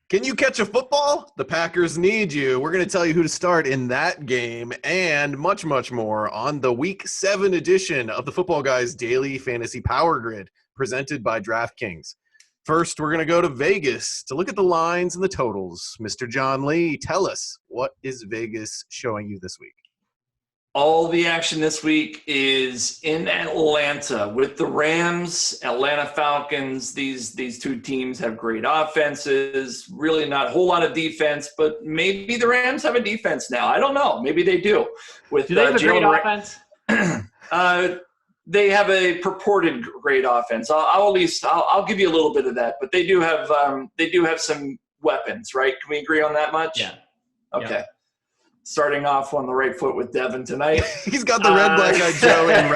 Can you catch a football? The Packers need you. We're going to tell you who to start in that game and much, much more on the Week 7 edition of the Footballguys Daily Fantasy Power Grid presented by DraftKings. First, we're going to go to Vegas to look at the lines and the totals. Mr. John Lee, tell us, what is Vegas showing you this week? All the action this week is in Atlanta with the Rams, Atlanta Falcons. These two teams have great offenses, really not a whole lot of defense, but maybe the Rams have a defense now. I don't know. Maybe they do. Do they have a great offense? They have a purported great offense. I'll give you a little bit of that, but they do have some weapons, right? Can we agree on that much? Yeah. Okay. Yeah. Starting off on the right foot with Devin tonight. He's got the red black eyed Joe in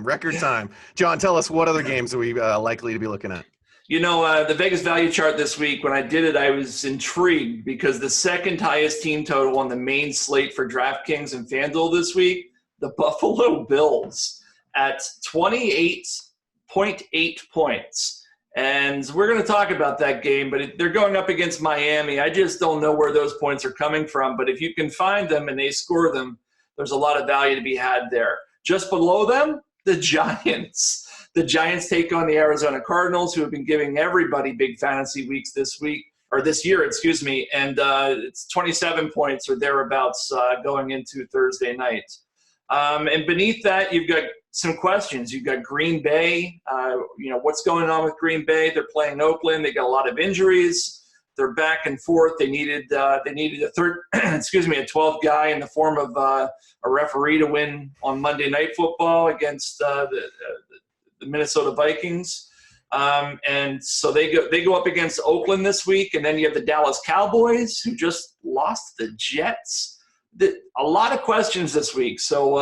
record time. John, tell us, what other games are we likely to be looking at? You know, the Vegas value chart this week, when I did it, I was intrigued because the second highest team total on the main slate for DraftKings and FanDuel this week, the Buffalo Bills at 28.8 points. And we're going to talk about that game, but they're going up against Miami. I just don't know where those points are coming from. But if you can find them and they score them, there's a lot of value to be had there. Just below them, the Giants. The Giants take on the Arizona Cardinals, who have been giving everybody big fantasy weeks this year, and it's 27 points or thereabouts going into Thursday night. And beneath that, you've got some questions. You've got Green Bay. What's going on with Green Bay? They're playing Oakland. They got a lot of injuries. They're back and forth. They needed a 12th guy in the form of a referee to win on Monday Night Football against the Minnesota Vikings. And so they go up against Oakland this week, and then you have the Dallas Cowboys, who just lost the Jets. A lot of questions this week. So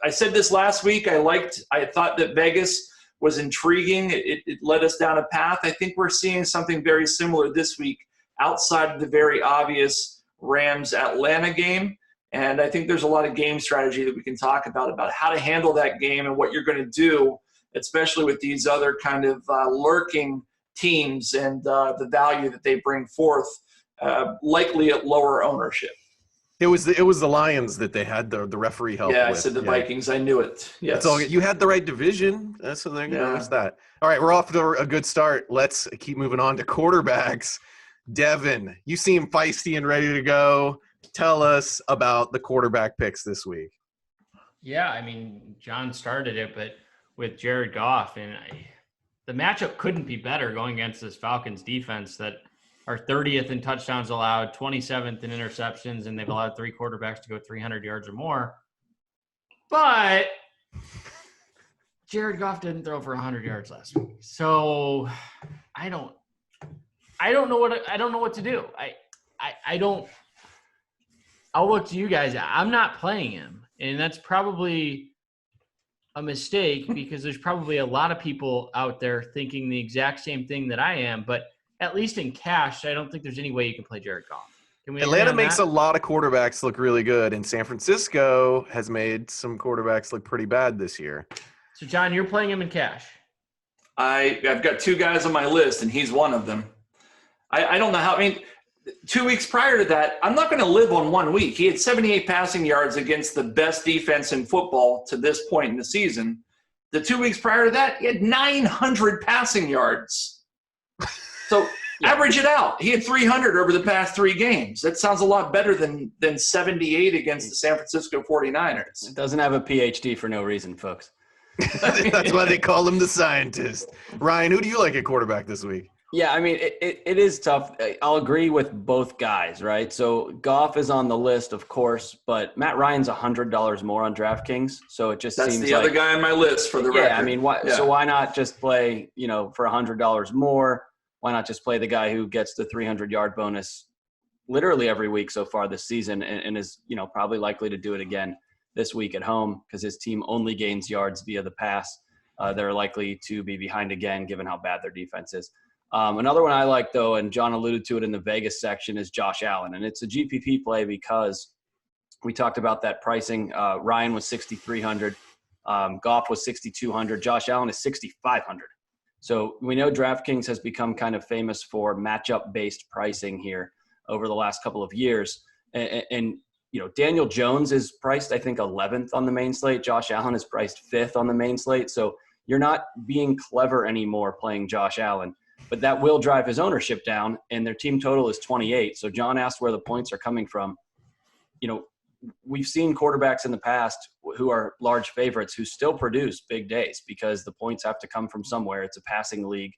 I said this last week. I thought that Vegas was intriguing. It led us down a path. I think we're seeing something very similar this week outside of the very obvious Rams-Atlanta game. And I think there's a lot of game strategy that we can talk about how to handle that game and what you're going to do, especially with these other kind of lurking teams and the value that they bring forth, likely at lower ownership. It was the Lions that they had the referee help with. I said the Vikings. I knew it. Yes. You had the right division. So there's that. All right, we're off to a good start. Let's keep moving on to quarterbacks. Devin, you seem feisty and ready to go. Tell us about the quarterback picks this week. Yeah, I mean, John started it, but with Jared Goff, and the matchup couldn't be better going against this Falcons defense that are 30th in touchdowns allowed, 27th in interceptions, and they've allowed 3 quarterbacks to go 300 yards or more. But Jared Goff didn't throw for 100 yards last week, so I don't know what to do. I'll look to you guys. I'm not playing him, and that's probably a mistake because there's probably a lot of people out there thinking the exact same thing that I am, but at least in cash, I don't think there's any way you can play Jared Goff. Atlanta makes a lot of quarterbacks look really good, and San Francisco has made some quarterbacks look pretty bad this year. So, John, you're playing him in cash. I've got 2 guys on my list, and he's one of them. I don't know how – 2 weeks prior to that, I'm not going to live on 1 week. He had 78 passing yards against the best defense in football to this point in the season. The 2 weeks prior to that, he had 900 passing yards. So average it out. He had 300 over the past 3 games. That sounds a lot better than 78 against the San Francisco 49ers. It doesn't have a PhD for no reason, folks. That's why they call him the scientist. Ryan, who do you like at quarterback this week? Yeah, I mean, it is tough. I'll agree with both guys, right? So Goff is on the list, of course, but Matt Ryan's $100 more on DraftKings, so it just seems like – That's the other guy on my list for the record. Yeah, I mean, so why not just play, for $100 more? Why not just play the guy who gets the 300-yard bonus literally every week so far this season and is, probably likely to do it again this week at home because his team only gains yards via the pass. They're likely to be behind again given how bad their defense is. Another one I like, though, and John alluded to it in the Vegas section, is Josh Allen. And it's a GPP play because we talked about that pricing. Ryan was $6,300. Goff was $6,200. Josh Allen is $6,500. So we know DraftKings has become kind of famous for matchup-based pricing here over the last couple of years. And Daniel Jones is priced, I think, 11th on the main slate. Josh Allen is priced 5th on the main slate. So you're not being clever anymore playing Josh Allen. But that will drive his ownership down, and their team total is 28. So John asked where the points are coming from. We've seen quarterbacks in the past who are large favorites who still produce big days because the points have to come from somewhere. It's a passing league.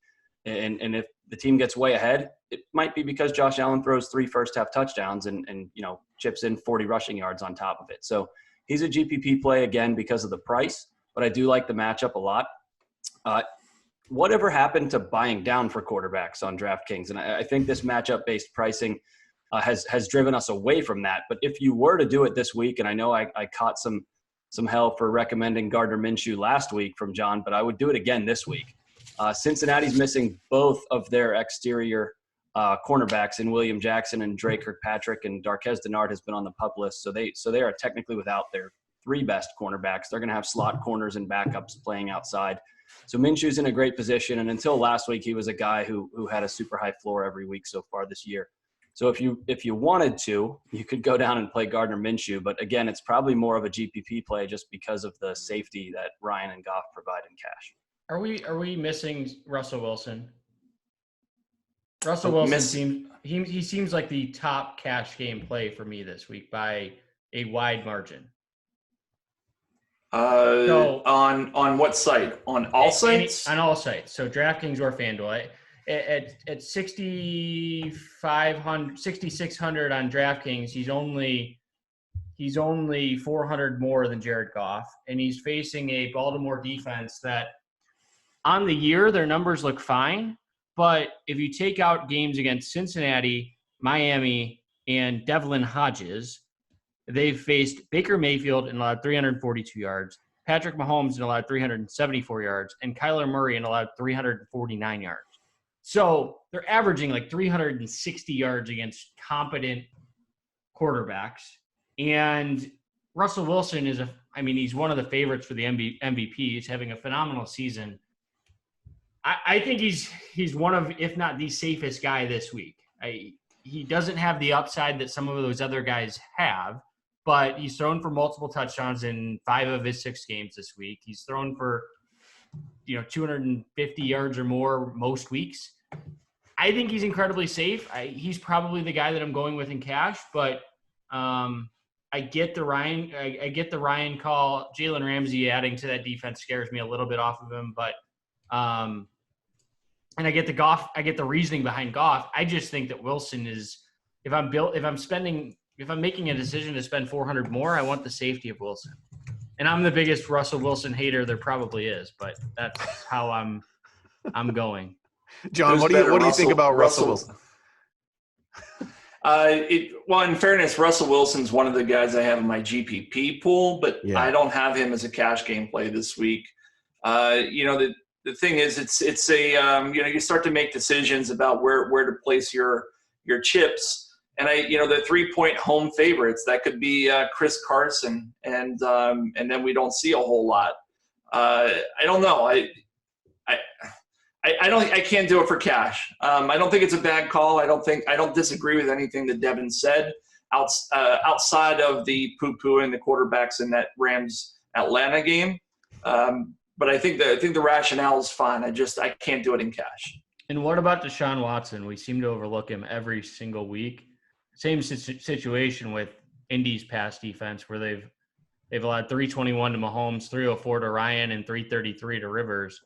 And if the team gets way ahead, it might be because Josh Allen throws 3 first-half touchdowns and chips in 40 rushing yards on top of it. So he's a GPP play, again, because of the price, but I do like the matchup a lot. Whatever happened to buying down for quarterbacks on DraftKings? And I think this matchup-based pricing has driven us away from that. But if you were to do it this week, and I know I caught some hell for recommending Gardner Minshew last week from John, but I would do it again this week. Cincinnati's missing both of their exterior cornerbacks in William Jackson and Dre Kirkpatrick, and Darqueze Dennard has been on the PUP list. So they are technically without their 3 best cornerbacks. They're going to have slot corners and backups playing outside. So Minshew's in a great position, and until last week, he was a guy who had a super high floor every week so far this year. So if you wanted to, you could go down and play Gardner Minshew, but again, it's probably more of a GPP play just because of the safety that Ryan and Goff provide in cash. Are we missing Russell Wilson? Russell Wilson seems like the top cash game play for me this week by a wide margin. On what site? On all sites? On all sites. So DraftKings or FanDuel. At 6,600 on DraftKings, he's only 400 more than Jared Goff, and he's facing a Baltimore defense that on the year their numbers look fine, but if you take out games against Cincinnati, Miami, and Devlin Hodges, they've faced Baker Mayfield and allowed 342 yards, Patrick Mahomes and allowed 374 yards, and Kyler Murray and allowed 349 yards. So they're averaging like 360 yards against competent quarterbacks. And Russell Wilson he's one of the favorites for the MVP. He's having a phenomenal season. I think he's one of, if not the safest guy this week. He doesn't have the upside that some of those other guys have, but he's thrown for multiple touchdowns in 5 of his 6 games this week. He's thrown for 250 yards or more most weeks. I think he's incredibly safe. He's probably the guy that I'm going with in cash, but I get the Ryan call. Jalen Ramsey adding to that defense scares me a little bit off of him, but and I get the Goff. I get the reasoning behind Goff. I just think that Wilson is. If I'm making a decision to spend 400 more, I want the safety of Wilson. And I'm the biggest Russell Wilson hater there probably is, but that's how I'm going. John, what do you think about Russell Wilson? In fairness, Russell Wilson's one of the guys I have in my GPP pool, but I don't have him as a cash game play this week. The thing is, it's a you start to make decisions about where to place your chips. And the 3-point home favorites, that could be Chris Carson, and then we don't see a whole lot. I don't know. I can't do it for cash. I don't think it's a bad call. I don't disagree with anything that Devin said outside of the poo-pooing the quarterbacks in that Rams Atlanta game. But I think the rationale is fine. I can't do it in cash. And what about Deshaun Watson? We seem to overlook him every single week. Same situation with Indy's pass defense, where they've allowed 321 to Mahomes, 304 to Ryan, and 333 to Rivers.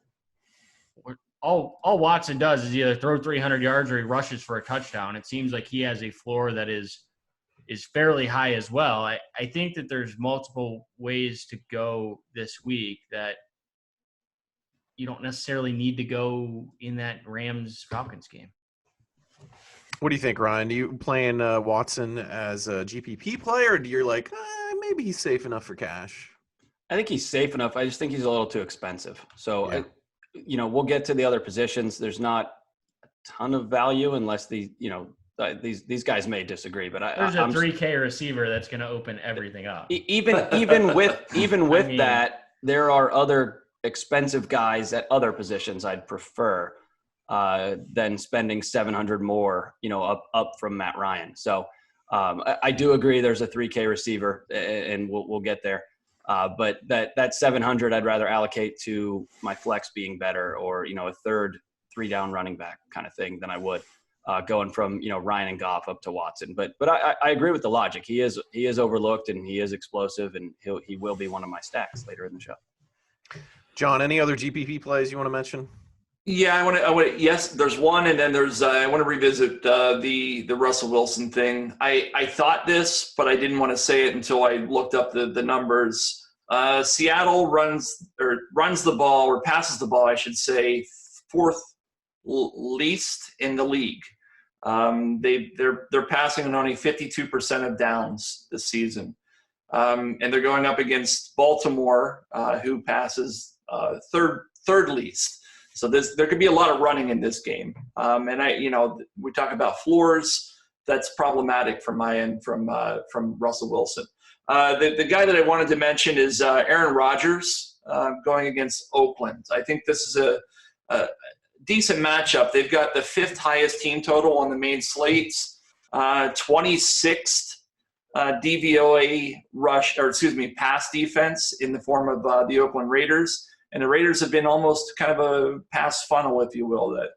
All Watson does is either throw 300 yards or he rushes for a touchdown. It seems like he has a floor that is fairly high as well. I think that there's multiple ways to go this week that you don't necessarily need to go in that Rams-Falcons game. What do you think, Ryan? Do you playing Watson as a GPP player, or do you like maybe he's safe enough for cash? I think he's safe enough. I just think he's a little too expensive. So, we'll get to the other positions. There's not a ton of value unless these guys may disagree. But there's a 3K receiver that's going to open everything up. Even with that, there are other expensive guys at other positions I'd prefer than spending 700 more, up from Matt Ryan. So I do agree there's a 3K receiver, and we'll get there. But that 700 I'd rather allocate to my flex being better, or a third 3-down running back kind of thing than I would going from Ryan and Goff up to Watson. But I agree with the logic. He is overlooked, and he is explosive, and he will be one of my stacks later in the show. John, any other GPP plays you want to mention? Yeah, I want. Yes, there's one, and then there's. I want to revisit the Russell Wilson thing. I thought this, but I didn't want to say it until I looked up the numbers. Seattle runs the ball, or passes the ball, I should say, fourth least in the league. They're passing on only 52% of downs this season, and they're going up against Baltimore, who passes third least. So there could be a lot of running in this game. And we talk about floors. That's problematic from my end from Russell Wilson. The guy that I wanted to mention is Aaron Rodgers going against Oakland. I think this is a decent matchup. They've got the 5th highest team total on the main slates, 26th DVOA pass defense in the form of the Oakland Raiders. And the Raiders have been almost kind of a pass funnel, if you will, that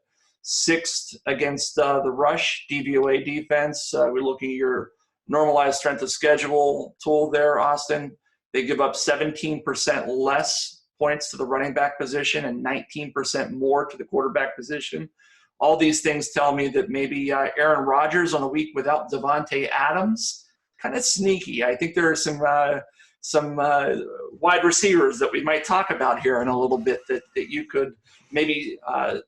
6th against the rush DVOA defense. We're looking at your normalized strength of schedule tool there, Austin. They give up 17% less points to the running back position and 19% more to the quarterback position. All these things tell me that maybe Aaron Rodgers on a week without Devontae Adams, kind of sneaky. I think there are some wide receivers that we might talk about here in a little bit that you could maybe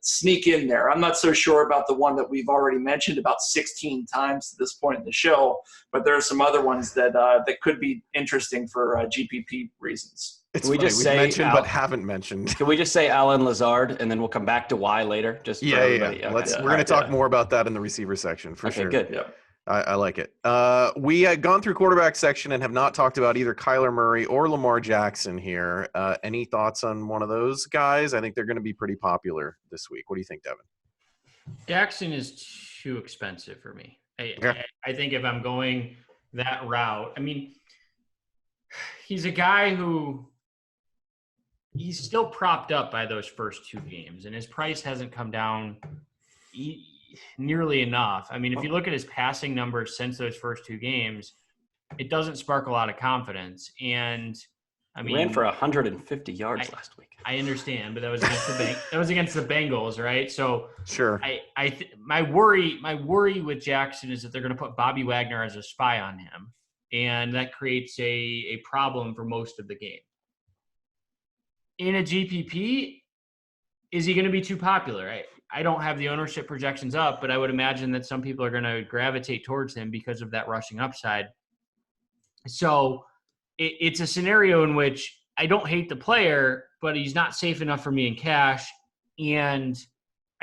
sneak in there. I'm not so sure about the one that we've already mentioned about 16 times to this point in the show, but there are some other ones that could be interesting for GPP reasons. It's funny, we've mentioned but haven't mentioned. Can we just say Alan Lazard, and then we'll come back to why later? Just for everybody. Yeah. We're going to talk more about that in the receiver section for sure. Okay, good. Yeah. I like it. We had gone through quarterback section and have not talked about either Kyler Murray or Lamar Jackson here. Any thoughts on one of those guys? I think they're going to be pretty popular this week. What do you think, Devin? Jackson is too expensive for me. I think if I'm going that route, I mean, he's a guy who he's still propped up by those first 2 games, and his price hasn't come down nearly enough. I mean, if you look at his passing numbers since those first 2 games, it doesn't spark a lot of confidence. And I mean, he ran for 150 yards last week. I understand, but that was against the Bengals, right? So sure. My worry with Jackson is that they're going to put Bobby Wagner as a spy on him, and that creates a problem for most of the game. In a GPP, is he going to be too popular? I don't have the ownership projections up, but I would imagine that some people are going to gravitate towards him because of that rushing upside. So it's a scenario in which I don't hate the player, but he's not safe enough for me in cash, and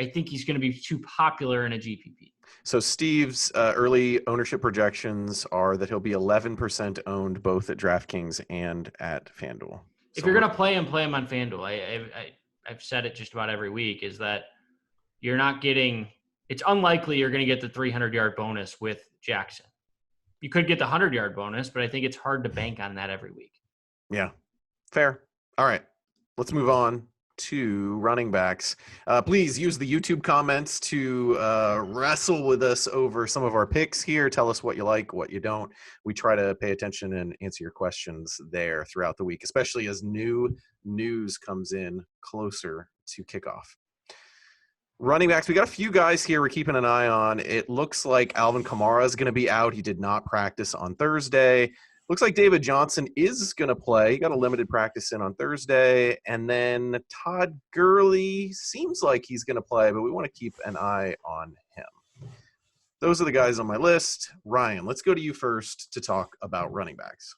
I think he's going to be too popular in a GPP. So Steve's early ownership projections are that he'll be 11% owned both at DraftKings and at FanDuel. If you're going to play him on FanDuel. I've said it just about every week, is that you're not getting – it's unlikely you're going to get the 300-yard bonus with Jackson. You could get the 100-yard bonus, but I think it's hard to bank on that every week. Yeah, fair. All right, let's move on to running backs. Please use the YouTube comments to wrestle with us over some of our picks here. Tell us what you like, what you don't. We try to pay attention and answer your questions there throughout the week, especially as new news comes in closer to kickoff. Running backs, we got a few guys here we're keeping an eye on. It looks like Alvin Kamara is going to be out. He did not practice on Thursday. Looks like David Johnson is going to play. He got a limited practice in on Thursday. And then Todd Gurley seems like he's going to play, but we want to keep an eye on him. Those are the guys on my list. Ryan, let's go to you first to talk about running backs.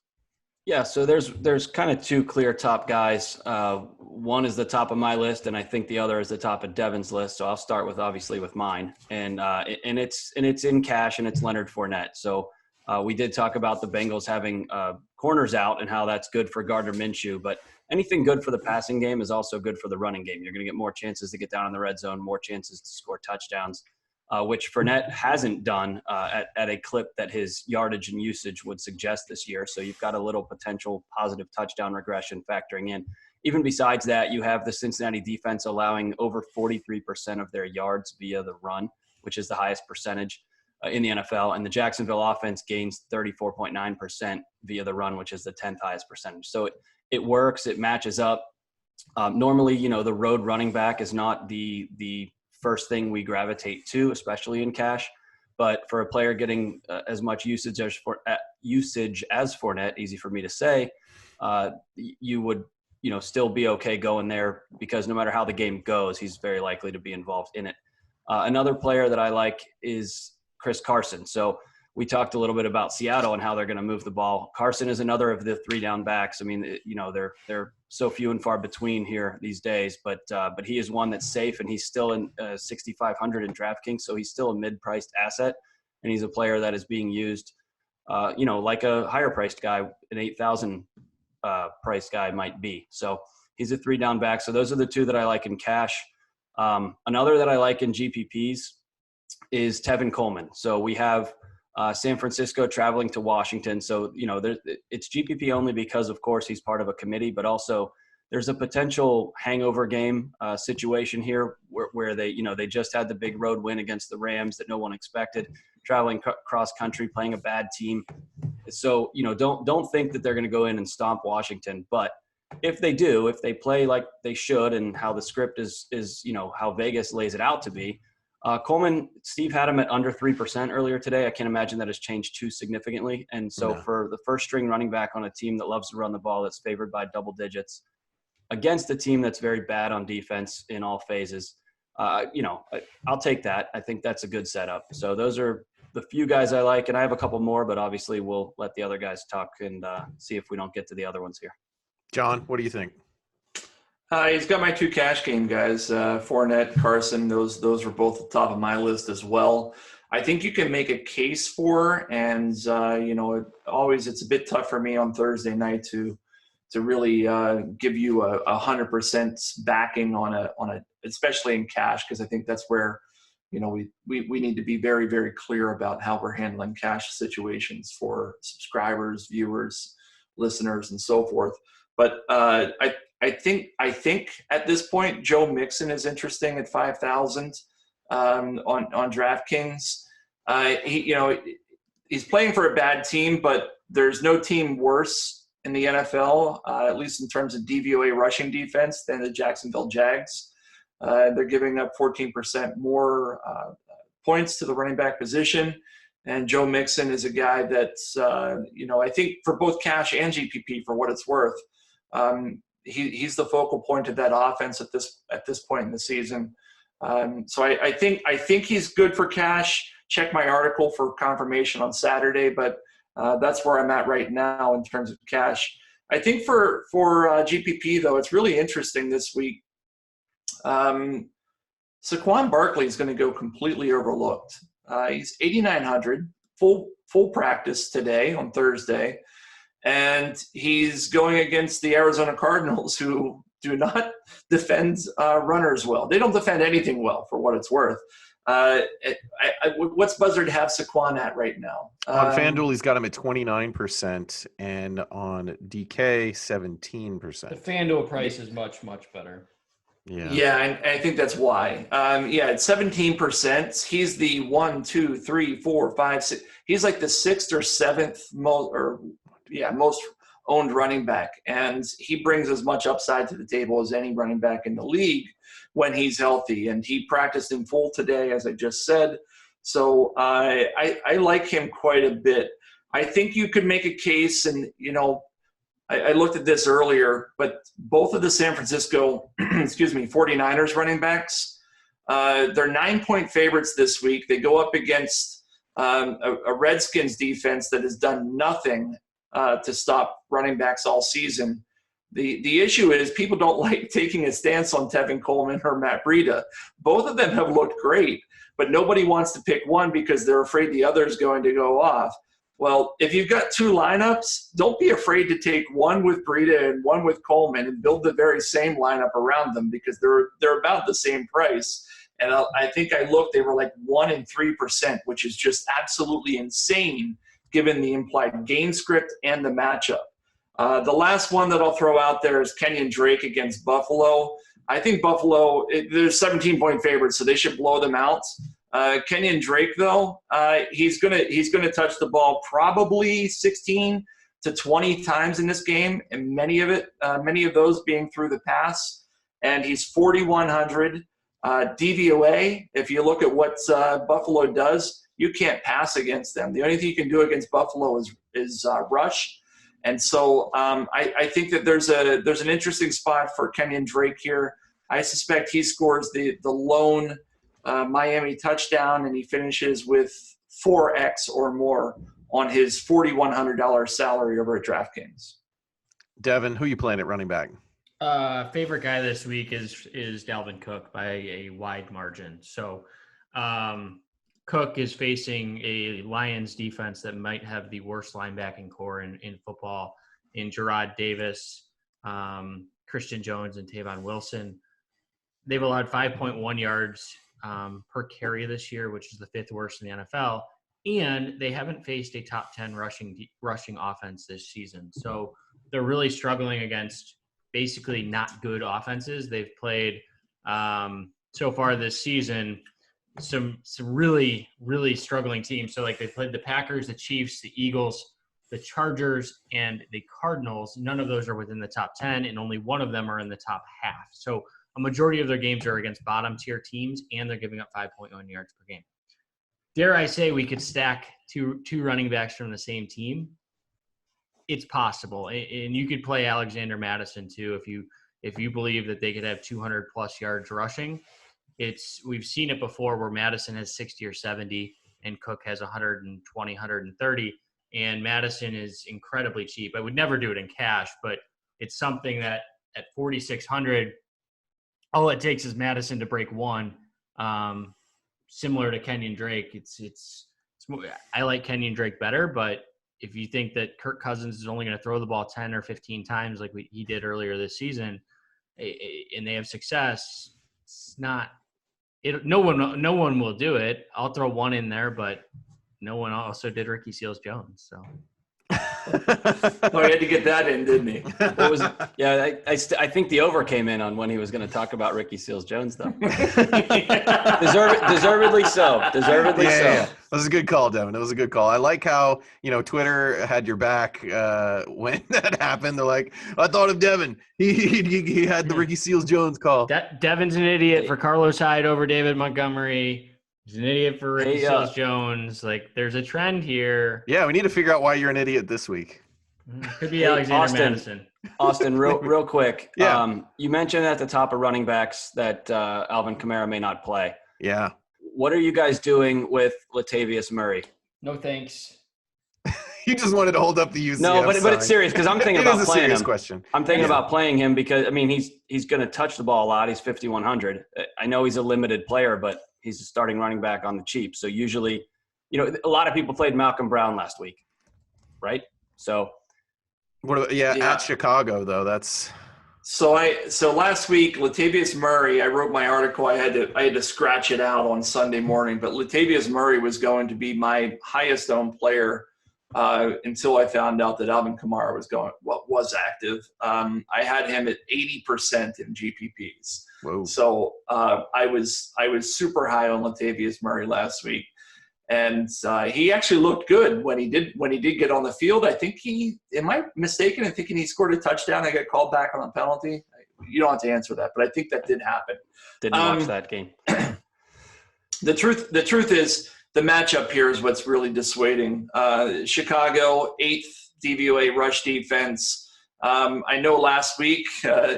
Yeah, so there's kind of 2 clear top guys. One is the top of my list, and I think the other is the top of Devin's list. So I'll start with mine, and it's in cash, and it's Leonard Fournette. So we did talk about the Bengals having corners out and how that's good for Gardner Minshew. But anything good for the passing game is also good for the running game. You're going to get more chances to get down in the red zone, more chances to score touchdowns, which Fournette hasn't done at a clip that his yardage and usage would suggest this year. So you've got a little potential positive touchdown regression factoring in. Even besides that, you have the Cincinnati defense allowing over 43% of their yards via the run, which is the highest percentage in the NFL. And the Jacksonville offense gains 34.9% via the run, which is the 10th highest percentage. So it works. It matches up. Normally, the road running back is not the first thing we gravitate to, especially in cash. But for a player getting as much usage as Fournette, easy for me to say, you would still be okay going there, because no matter how the game goes, he's very likely to be involved in it. Another player that I like is Chris Carson. So we talked a little bit about Seattle and how they're going to move the ball. Carson is another of the 3 down backs. I mean, they're so few and far between here these days, but he is one that's safe, and he's still in 6,500 in DraftKings. So he's still a mid-priced asset, and he's a player that is being used, like a higher priced guy, an 8,000 price guy might be. So he's a 3 down back. So those are the 2 that I like in cash. Another that I like in GPPs is Tevin Coleman. So we have San Francisco traveling to Washington. So, it's GPP only because, of course, he's part of a committee, but also there's a potential hangover game situation here where they just had the big road win against the Rams that no one expected, traveling cross country, playing a bad team. So, don't think that they're going to go in and stomp Washington, but if they do, if they play like they should and how the script is how Vegas lays it out to be, Coleman, Steve had him at under 3% earlier today. I can't imagine that has changed too significantly. And so for the first string running back on a team that loves to run the ball, that's favored by double digits against a team that's very bad on defense in all phases, I'll take that. I think that's a good setup. So those are the few guys I like, and I have a couple more, but obviously we'll let the other guys talk and see if we don't get to the other ones here. John, what do you think? He's got my 2 cash game guys, Fournette, Carson. Those were both at the top of my list as well. I think you can make a case for, and it's a bit tough for me on Thursday night to really give you 100% backing on a especially in cash, because I think that's where we need to be very, very clear about how we're handling cash situations for subscribers, viewers, listeners, and so forth. But I think at this point, Joe Mixon is interesting at 5,000 on DraftKings. He's playing for a bad team, but there's no team worse in the NFL, at least in terms of DVOA rushing defense, than the Jacksonville Jags. They're giving up 14% more points to the running back position. And Joe Mixon is a guy that's, I think for both cash and GPP, for what it's worth, he's the focal point of that offense at this point in the season. So I think he's good for cash. Check my article for confirmation on Saturday, but that's where I'm at right now in terms of cash. I think for GPP though, it's really interesting this week. Saquon Barkley is going to go completely overlooked. He's 8,900, full practice today on Thursday. And he's going against the Arizona Cardinals, who do not defend runners well. They don't defend anything well, for what it's worth. What's Buzzard have Saquon at right now? On FanDuel, he's got him at 29%, and on DK, 17%. The FanDuel price is much, much better. Yeah, and I think that's why. At 17%, he's the 1, 2, 3, 4, 5, 6. He's like the 6th or 7th most owned running back, and he brings as much upside to the table as any running back in the league when he's healthy. And he practiced in full today, as I just said. So I like him quite a bit. I think you could make a case, and I looked at this earlier, but both of the San Francisco 49ers running backs, they're 9-point favorites this week. They go up against a Redskins defense that has done nothing to stop running backs all season. The issue is people don't like taking a stance on Tevin Coleman or Matt Breida. Both of them have looked great, but nobody wants to pick one because they're afraid the other is going to go off. Well, if you've got two lineups, don't be afraid to take one with Breida and one with Coleman and build the very same lineup around them because they're about the same price. And I think I looked, they were like 1% and 3%, which is just absolutely insane given the implied game script and the matchup. The last one that I'll throw out there is Kenyon Drake against Buffalo. I think Buffalo, they're 17-point favorites, so they should blow them out. Kenyon Drake, though, he's gonna touch the ball probably 16 to 20 times in this game, and many of those being through the pass. And he's 4,100 DVOA. If you look at what Buffalo does, you can't pass against them. The only thing you can do against Buffalo is rush. And so I think that there's an interesting spot for Kenyon Drake here. I suspect he scores the lone Miami touchdown, and he finishes with 4x or more on his $4,100 salary over at DraftKings. Devin, who you playing at running back? Favorite guy this week is Dalvin Cook by a wide margin. So Cook is facing a Lions defense that might have the worst linebacking core in football in Gerard Davis, Christian Jones, and Tavon Wilson. They've allowed 5.1 yards per carry this year, which is the fifth worst in the NFL. And they haven't faced a top 10 rushing offense this season. So they're really struggling against basically not good offenses. They've played so far this season some really, really struggling teams. So like they played the Packers, the Chiefs, the Eagles, the Chargers, and the Cardinals. None of those are within the top 10, and only one of them are in the top half. So a majority of their games are against bottom tier teams, and they're giving up 5.1 yards per game. Dare I say we could stack two running backs from the same team? It's possible. And you could play Alexander Madison too if you believe that they could have 200 plus yards rushing. We've seen it before where Madison has 60 or 70 and Cook has 120, 130, and Madison is incredibly cheap. I would never do it in cash, but it's something that at 4,600, all it takes is Madison to break one. Similar to Kenyon Drake, it's I like Kenyon Drake better, but if you think that Kirk Cousins is only going to throw the ball 10 or 15 times like he did earlier this season, and they have success, it's not. No one will do it. I'll throw one in there, but no one also did Ricky Seals-Jones. So. Oh, he had to get that in, didn't he? What was it? Yeah, I think the over came in on when he was going to talk about Ricky Seals-Jones, though. Deservedly so. Deservedly so. Yeah. That was a good call, Devin. It was a good call. I like how, Twitter had your back when that happened. They're like, I thought of Devin. He had the Ricky Seals-Jones call. Devin's an idiot for Carlos Hyde over David Montgomery. He's an idiot for Ricky Seals-Jones. Like, there's a trend here. Yeah, we need to figure out why you're an idiot this week. Could be Alexander Madison. Austin, real quick. Yeah. You mentioned at the top of running backs that Alvin Kamara may not play. Yeah. What are you guys doing with Latavius Murray? No thanks. You just wanted to hold up the UCF No, but sign. it's serious because I'm thinking about playing him. Question. I'm thinking about playing him because he's going to touch the ball a lot. He's 5,100. I know he's a limited player, but he's a starting running back on the cheap. So usually, a lot of people played Malcolm Brown last week, right? So, at Chicago though. That's so last week Latavius Murray. I wrote my article. I had to scratch it out on Sunday morning, but Latavius Murray was going to be my highest owned player until I found out that Alvin Kamara was active. I had him at 80% in GPPs. Whoa. So I was super high on Latavius Murray last week, and he actually looked good when he did get on the field. I think am I mistaken in thinking he scored a touchdown? I got called back on a penalty. You don't have to answer that, but I think that did happen. Didn't watch that game. The truth is the matchup here is what's really dissuading. Chicago, 8th DVOA rush defense. I know last week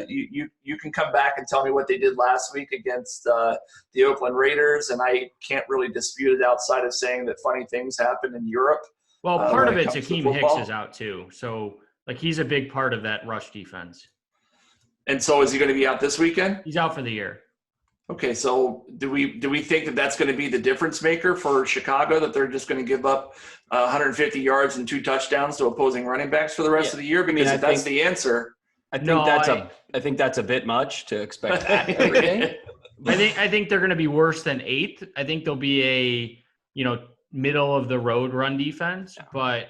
you can come back and tell me what they did last week against the Oakland Raiders, and I can't really dispute it outside of saying that funny things happen in Europe. Well, part of it's Akeem Hicks is out too, so he's a big part of that rush defense. And so is he going to be out this weekend? He's out for the year. Okay, so do we think that that's going to be the difference maker for Chicago, that they're just going to give up 150 yards and 2 touchdowns to opposing running backs for the rest of the year? Because if that's the answer, I think that's a bit much to expect that every game. I think they're going to be worse than 8th. I think they'll be a middle of the road run defense, but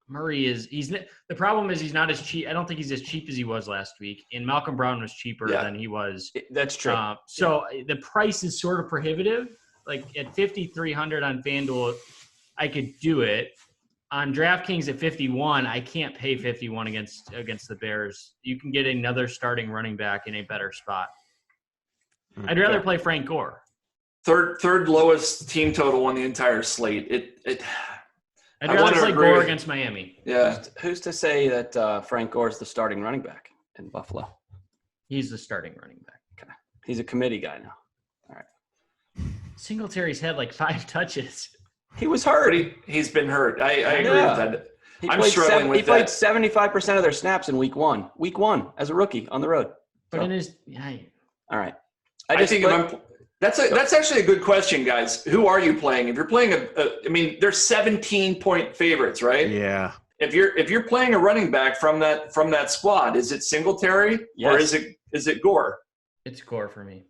Murray the problem is he's not as cheap. I don't think he's as cheap as he was last week. And Malcolm Brown was cheaper than he was. That's true. So the price is sort of prohibitive. Like at 5,300 on FanDuel, I could do it. On DraftKings at 51, I can't pay 51 against the Bears. You can get another starting running back in a better spot. I'd rather play Frank Gore. Third lowest team total on the entire slate. I'd rather play Gore against Miami. Yeah. Who's to say that Frank Gore is the starting running back in Buffalo? He's the starting running back. Okay. He's a committee guy now. All right. Singletary's had like 5 touches. He was hurt. He's been hurt. I agree with that. I'm struggling with that. He played 75% of their snaps in week one. Week 1 as a rookie on the road. But so. in his all right. That's actually a good question, guys. Who are you playing? If you're playing they're 17-point favorites, right? Yeah. If you're playing a running back from that squad, is it Singletary or is it Gore? It's Gore for me.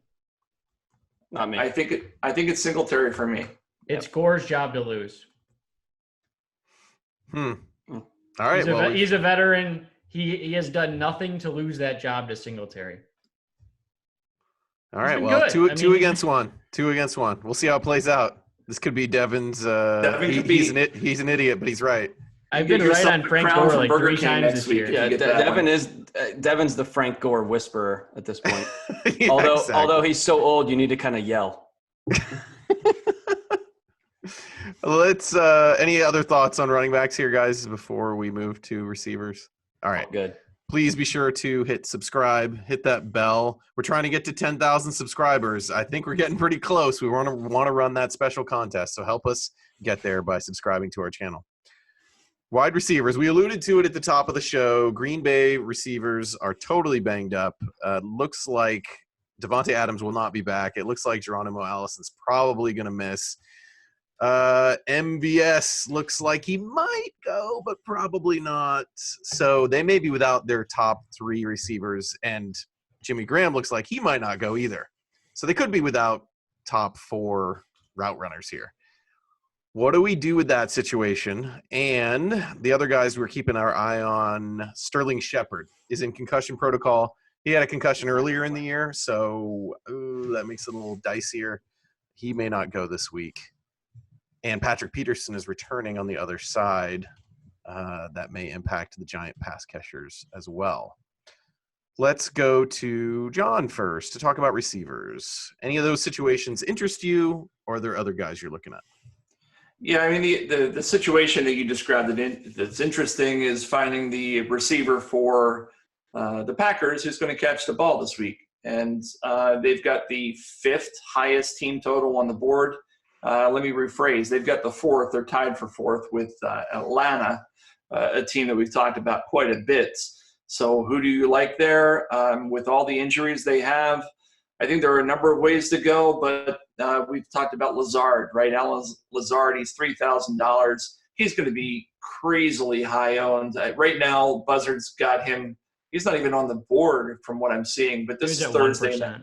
Not me. I think it's Singletary for me. It's Gore's job to lose. All right. He's a veteran. He has done nothing to lose that job to Singletary. All right. Well, two against one. 2 against 1. We'll see how it plays out. This could be Devin's. He's an idiot, but he's right. I've been right on Frank Gore like 3 times this year. Yeah, Devin's the Frank Gore whisperer at this point. Yeah, although he's so old, you need to kind of yell. Let's. Any other thoughts on running backs here, guys, before we move to receivers? All right. Good. Please be sure to hit subscribe, hit that bell. We're trying to get to 10,000 subscribers. I think we're getting pretty close. We want to run that special contest, so help us get there by subscribing to our channel. Wide receivers. We alluded to it at the top of the show. Green Bay receivers are totally banged up. Looks like Devontae Adams will not be back. It looks like Geronimo Allison's probably going to miss. MVS looks like he might go, but probably not. So they may be without their top 3 receivers, and Jimmy Graham looks like he might not go either. So they could be without top 4 route runners here. What do we do with that situation? And the other guys we're keeping our eye on, Sterling Shepard is in concussion protocol. He had a concussion earlier in the year, so that makes it a little dicier. He may not go this week. And Patrick Peterson is returning on the other side. That may impact the Giant pass catchers as well. Let's go to John first to talk about receivers. Any of those situations interest you, or are there other guys you're looking at? Yeah, I mean, the situation that you described that's interesting is finding the receiver for the Packers who's going to catch the ball this week. And they've got the 5th highest team total on the board. Let me rephrase. They've got the 4th. They're tied for 4th with Atlanta, a team that we've talked about quite a bit. So who do you like there? With all the injuries they have, I think there are a number of ways to go, but we've talked about Lazard, right? Alan Lazard, he's $3,000. He's going to be crazily high owned. Right now, Buzzard's got him. He's not even on the board from what I'm seeing, but this is Thursday night.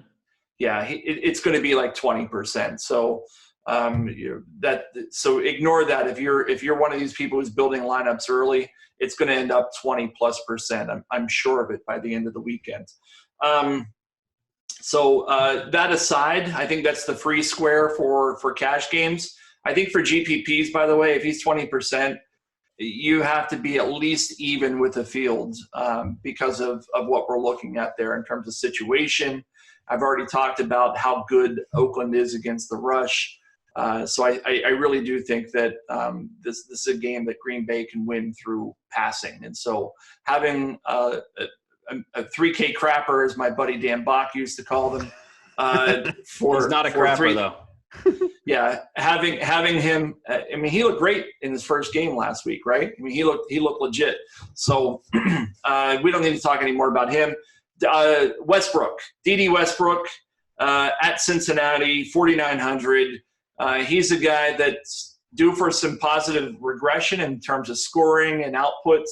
Yeah, it's going to be like 20%. So so ignore that. If you're one of these people who's building lineups early, it's going to end up 20+%. I'm sure of it by the end of the weekend. So that aside, I think that's the free square for cash games. I think for GPPs, by the way, if he's 20%, you have to be at least even with the field because of what we're looking at there in terms of situation. I've already talked about how good Oakland is against the rush. So I really do think that this is a game that Green Bay can win through passing. And so having a 3K crapper, as my buddy Dan Bach used to call them, he's not a crapper though. Yeah, having him. I mean, he looked great in his first game last week, right? I mean, he looked legit. So we don't need to talk any more about him. Westbrook, D.D. Westbrook. at Cincinnati, 4,900. He's a guy that's due for some positive regression in terms of scoring and outputs.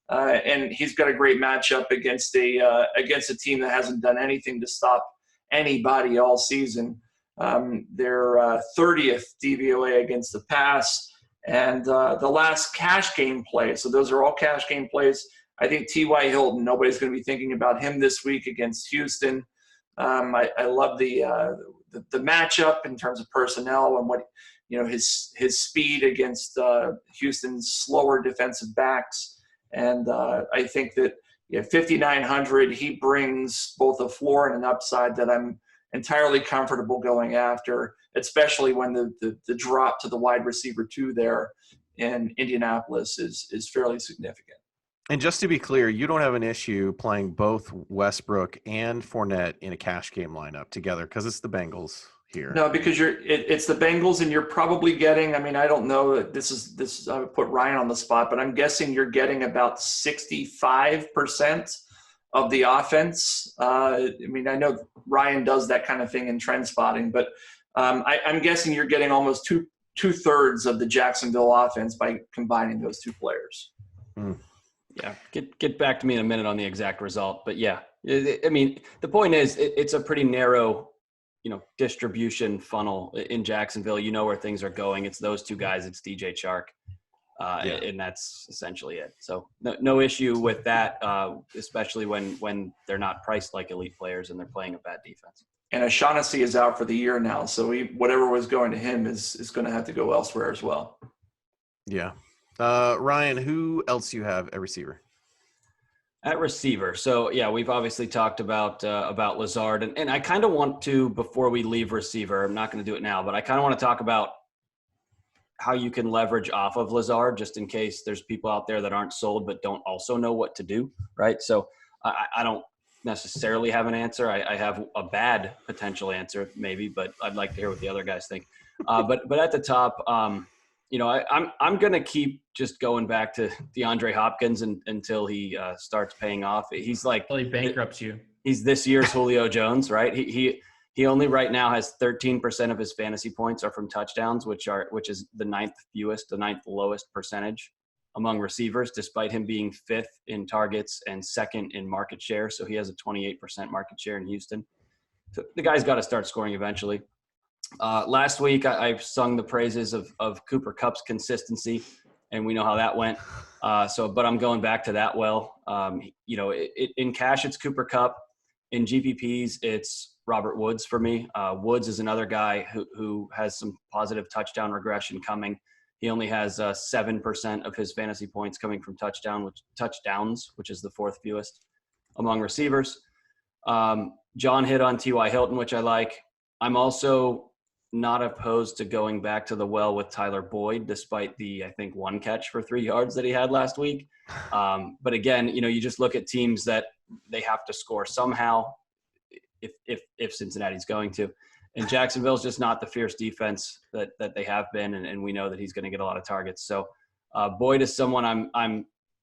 And he's got a great matchup against a team that hasn't done anything to stop anybody all season. They're 30th DVOA against the pass, and the last cash game play. So those are all cash game plays. I think T.Y. Hilton, nobody's going to be thinking about him this week against Houston. I love the matchup in terms of personnel and what his speed against Houston's slower defensive backs. And I think that 5,900, he brings both a floor and an upside that I'm entirely comfortable going after, especially when the drop to the wide receiver 2 there in Indianapolis is fairly significant. And just to be clear, you don't have an issue playing both Westbrook and Fournette in a cash game lineup together because it's the Bengals here. No, because it's the Bengals, and you're probably getting. I mean, I don't know. This is. I would put Ryan on the spot, but I'm guessing you're getting about 65% of the offense. I mean, I know Ryan does that kind of thing in trend spotting, but I'm guessing you're getting almost two-thirds of the Jacksonville offense by combining those two players. Yeah, get back to me in a minute on the exact result. But yeah, I mean, the point is it's a pretty narrow, distribution funnel in Jacksonville. You know where things are going. It's those two guys. It's DJ Chark, and that's essentially it. So no issue with that, especially when they're not priced like elite players and they're playing a bad defense. And O'Shaughnessy is out for the year now, so whatever was going to him is going to have to go elsewhere as well. Yeah. Ryan, who else you have at receiver? At receiver. So yeah, we've obviously talked about Lazard, and I kind of want to, before we leave receiver, I'm not going to do it now, but I kind of want to talk about how you can leverage off of Lazard, just in case there's people out there that aren't sold, but don't also know what to do. Right. So I don't necessarily have an answer. I have a bad potential answer maybe, but I'd like to hear what the other guys think. But at the top, I'm going to keep just going back to DeAndre Hopkins until he starts paying off. He's like, until he bankrupts you. He's this year's Julio Jones, right? He only right now has 13% of his fantasy points are from touchdowns, which is the ninth lowest percentage among receivers, despite him being 5th in targets and 2nd in market share. So he has a 28% market share in Houston. So the guy's got to start scoring eventually. Last week, I sung the praises of Cooper Kupp's consistency, and we know how that went. But I'm going back to that well. In cash, it's Cooper Kupp. In GPPs, it's Robert Woods for me. Woods is another guy who has some positive touchdown regression coming. He only has 7% of his fantasy points coming from touchdowns, which is the 4th fewest among receivers. John hit on T.Y. Hilton, which I like. I'm also not opposed to going back to the well with Tyler Boyd, despite the, I think, 1 catch for 3 yards that he had last week. But again, you just look at teams that they have to score somehow if Cincinnati's going to. And Jacksonville's just not the fierce defense that they have been, and we know that he's going to get a lot of targets. So Boyd is someone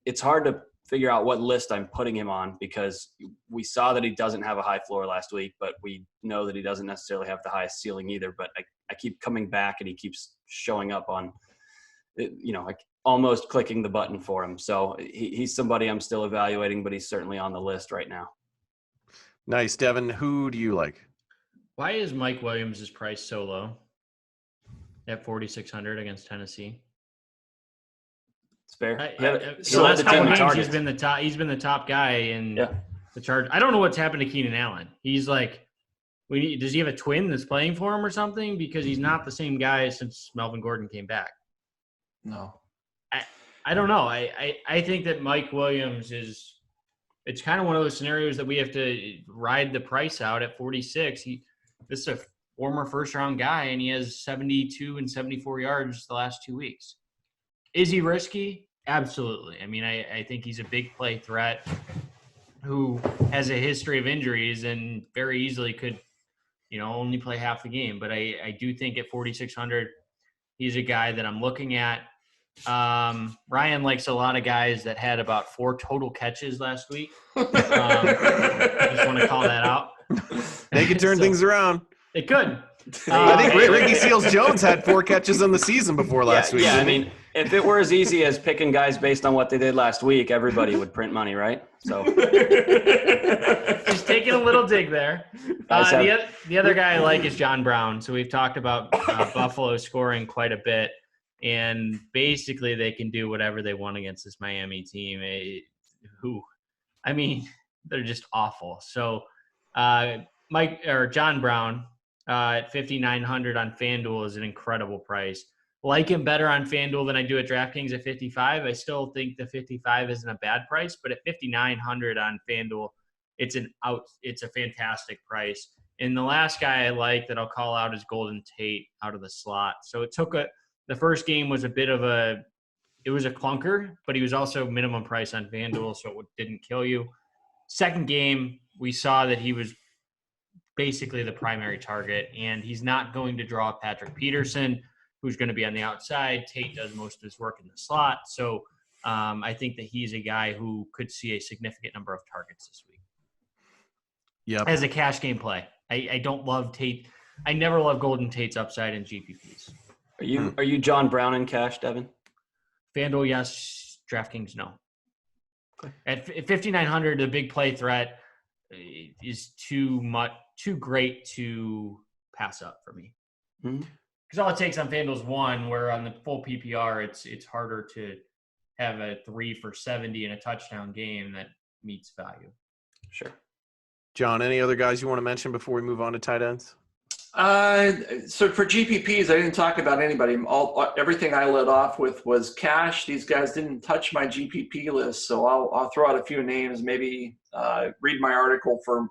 it's hard to figure out what list I'm putting him on, because we saw that he doesn't have a high floor last week, but we know that he doesn't necessarily have the highest ceiling either. But I keep coming back, and he keeps showing up on, like almost clicking the button for him. So he's somebody I'm still evaluating, but he's certainly on the list right now. Nice. Devin, who do you like? Why is Mike Williams' price so low at 4,600 against Tennessee? It's fair. So last couple games, he's been the top guy in the charge. I don't know what's happened to Keenan Allen. He's like, does he have a twin that's playing for him or something? Because he's not the same guy since Melvin Gordon came back. No, I don't know. I think that Mike Williams it's kind of one of those scenarios that we have to ride the price out at 46. This is a former first-round guy, and he has 72 and 74 yards the last 2 weeks. Is he risky? Absolutely. I mean, I think he's a big play threat who has a history of injuries and very easily could, only play half the game. But I do think at 4,600, he's a guy that I'm looking at. Ryan likes a lot of guys that had about 4 total catches last week. I just want to call that out. They could turn things around. It could. I think Ricky Seals-Jones had 4 catches on the season before last week. Yeah, I mean, if it were as easy as picking guys based on what they did last week, everybody would print money, right? So just taking a little dig there. The other guy I like is John Brown. So we've talked about Buffalo scoring quite a bit, and basically they can do whatever they want against this Miami team. They're just awful. So John Brown at 5,900 on FanDuel is an incredible price. Like him better on FanDuel than I do at DraftKings at 55. I still think the 55 isn't a bad price, but at 5,900 on FanDuel, it's a fantastic price. And the last guy I like that I'll call out is Golden Tate out of the slot. So the first game was a clunker, but he was also minimum price on FanDuel, so it didn't kill you. Second game, we saw that he was basically the primary target, and he's not going to draw Patrick Peterson, who's going to be on the outside. Tate does most of his work in the slot. So I think that he's a guy who could see a significant number of targets this week. Yeah. As a cash game play. I don't love Tate. I never love Golden Tate's upside in GPPs. Are you John Brown in cash, Devin? FanDuel, yes. DraftKings, no. At 5,900, the big play threat is too great to pass up for me. Mm-hmm. Because all it takes on FanDuel is 1, where on the full PPR, it's harder to have a 3 for 70 in a touchdown game that meets value. Sure. John, any other guys you want to mention before we move on to tight ends? So for GPPs, I didn't talk about anybody. Everything I led off with was cash. These guys didn't touch my GPP list, so I'll throw out a few names. Maybe read my article for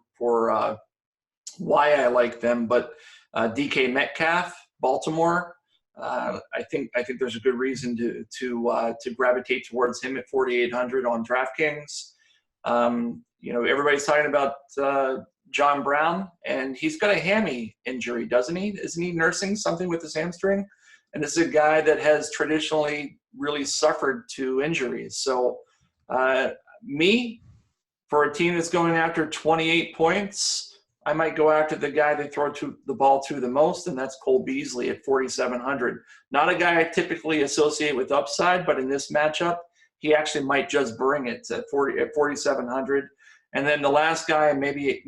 why I like them. But DK Metcalf, Baltimore. I think there's a good reason to gravitate towards him at 4,800 on DraftKings. Everybody's talking about John Brown, and he's got a hammy injury, doesn't he? Isn't he nursing something with his hamstring? And this is a guy that has traditionally really suffered to injuries. So for a team that's going after 28 points, I might go after the guy they throw the ball to the most, and that's Cole Beasley at 4,700. Not a guy I typically associate with upside, but in this matchup, he actually might just bring it at 4,700. And then the last guy, maybe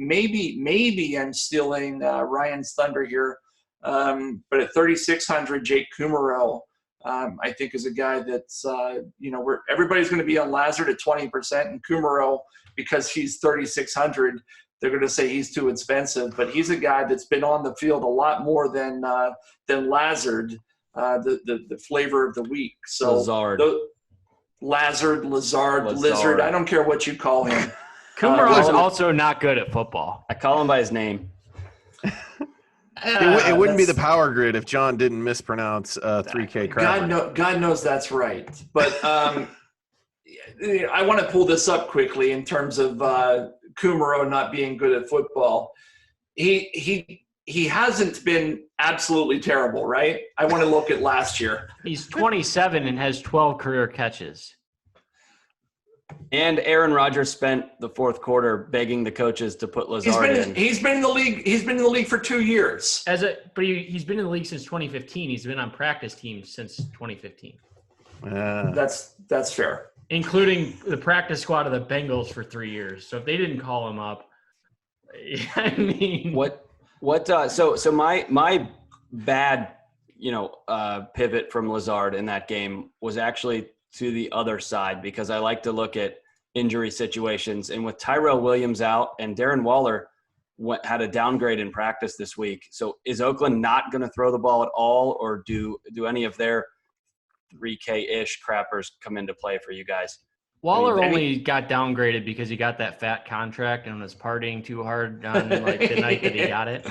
I'm stealing Ryan's thunder here, but at 3,600, Jake Kumerow, I think is a guy that's where everybody's going to be on Lazard at 20%, and Kumerow, because he's 3,600, they're going to say he's too expensive. But he's a guy that's been on the field a lot more than Lazard, the flavor of the week. So Lazard. Lazard, Lizard, I don't care what you call him. Kumerow is also not good at football. I call him by his name. It wouldn't be the power grid if John didn't mispronounce 3K crap. God knows that's right. But I want to pull this up quickly in terms of Kumerow not being good at football. He hasn't been absolutely terrible, right? I want to look at last year. He's 27 and has 12 career catches. And Aaron Rodgers spent the fourth quarter begging the coaches to put Lazard in. He's been in the league. He's been in the league for 2 years. But he's been in the league since 2015. He's been on practice teams since 2015. That's fair. Including the practice squad of the Bengals for 3 years. So if they didn't call him up, I mean, so my bad, pivot from Lazard in that game was actually to the other side, because I like to look at injury situations. And with Tyrell Williams out and Darren Waller had a downgrade in practice this week. So is Oakland not going to throw the ball at all, or do any of their 3K-ish crappers come into play for you guys? Waller only got downgraded because he got that fat contract and was partying too hard on the night that he got it.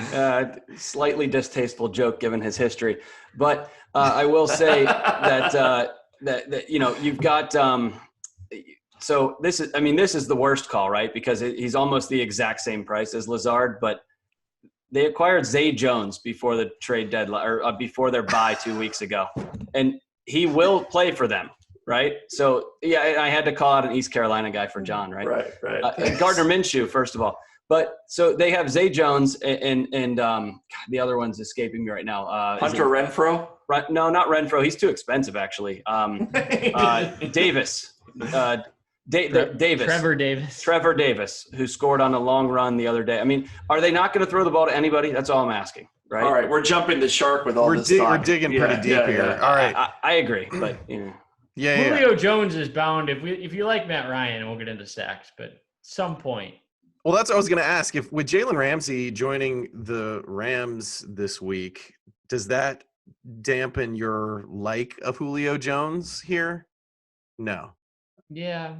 Slightly distasteful joke given his history. But I will say that you've got so this is the worst call, right? Because he's almost the exact same price as Lazard, but they acquired Zay Jones before the trade deadline, or before their bye 2 weeks ago, and he will play for them, right? So yeah, I had to call out an East Carolina guy for John, right? Right. Gardner Minshew, first of all, But so they have Zay Jones and the other one's escaping me right now. Hunter Renfrow? No, not Renfrow. He's too expensive, actually. Davis. Davis. Trevor Davis, who scored on a long run the other day. I mean, are they not going to throw the ball to anybody? That's all I'm asking. Right. All right, we're jumping the shark with all this talk. We're digging pretty deep here. All right, I agree, but Julio Jones is bound if you like Matt Ryan, and we'll get into stacks, but at some point. Well, that's what I was going to ask. If with Jalen Ramsey joining the Rams this week, does that dampen your like of Julio Jones here? No. Yeah,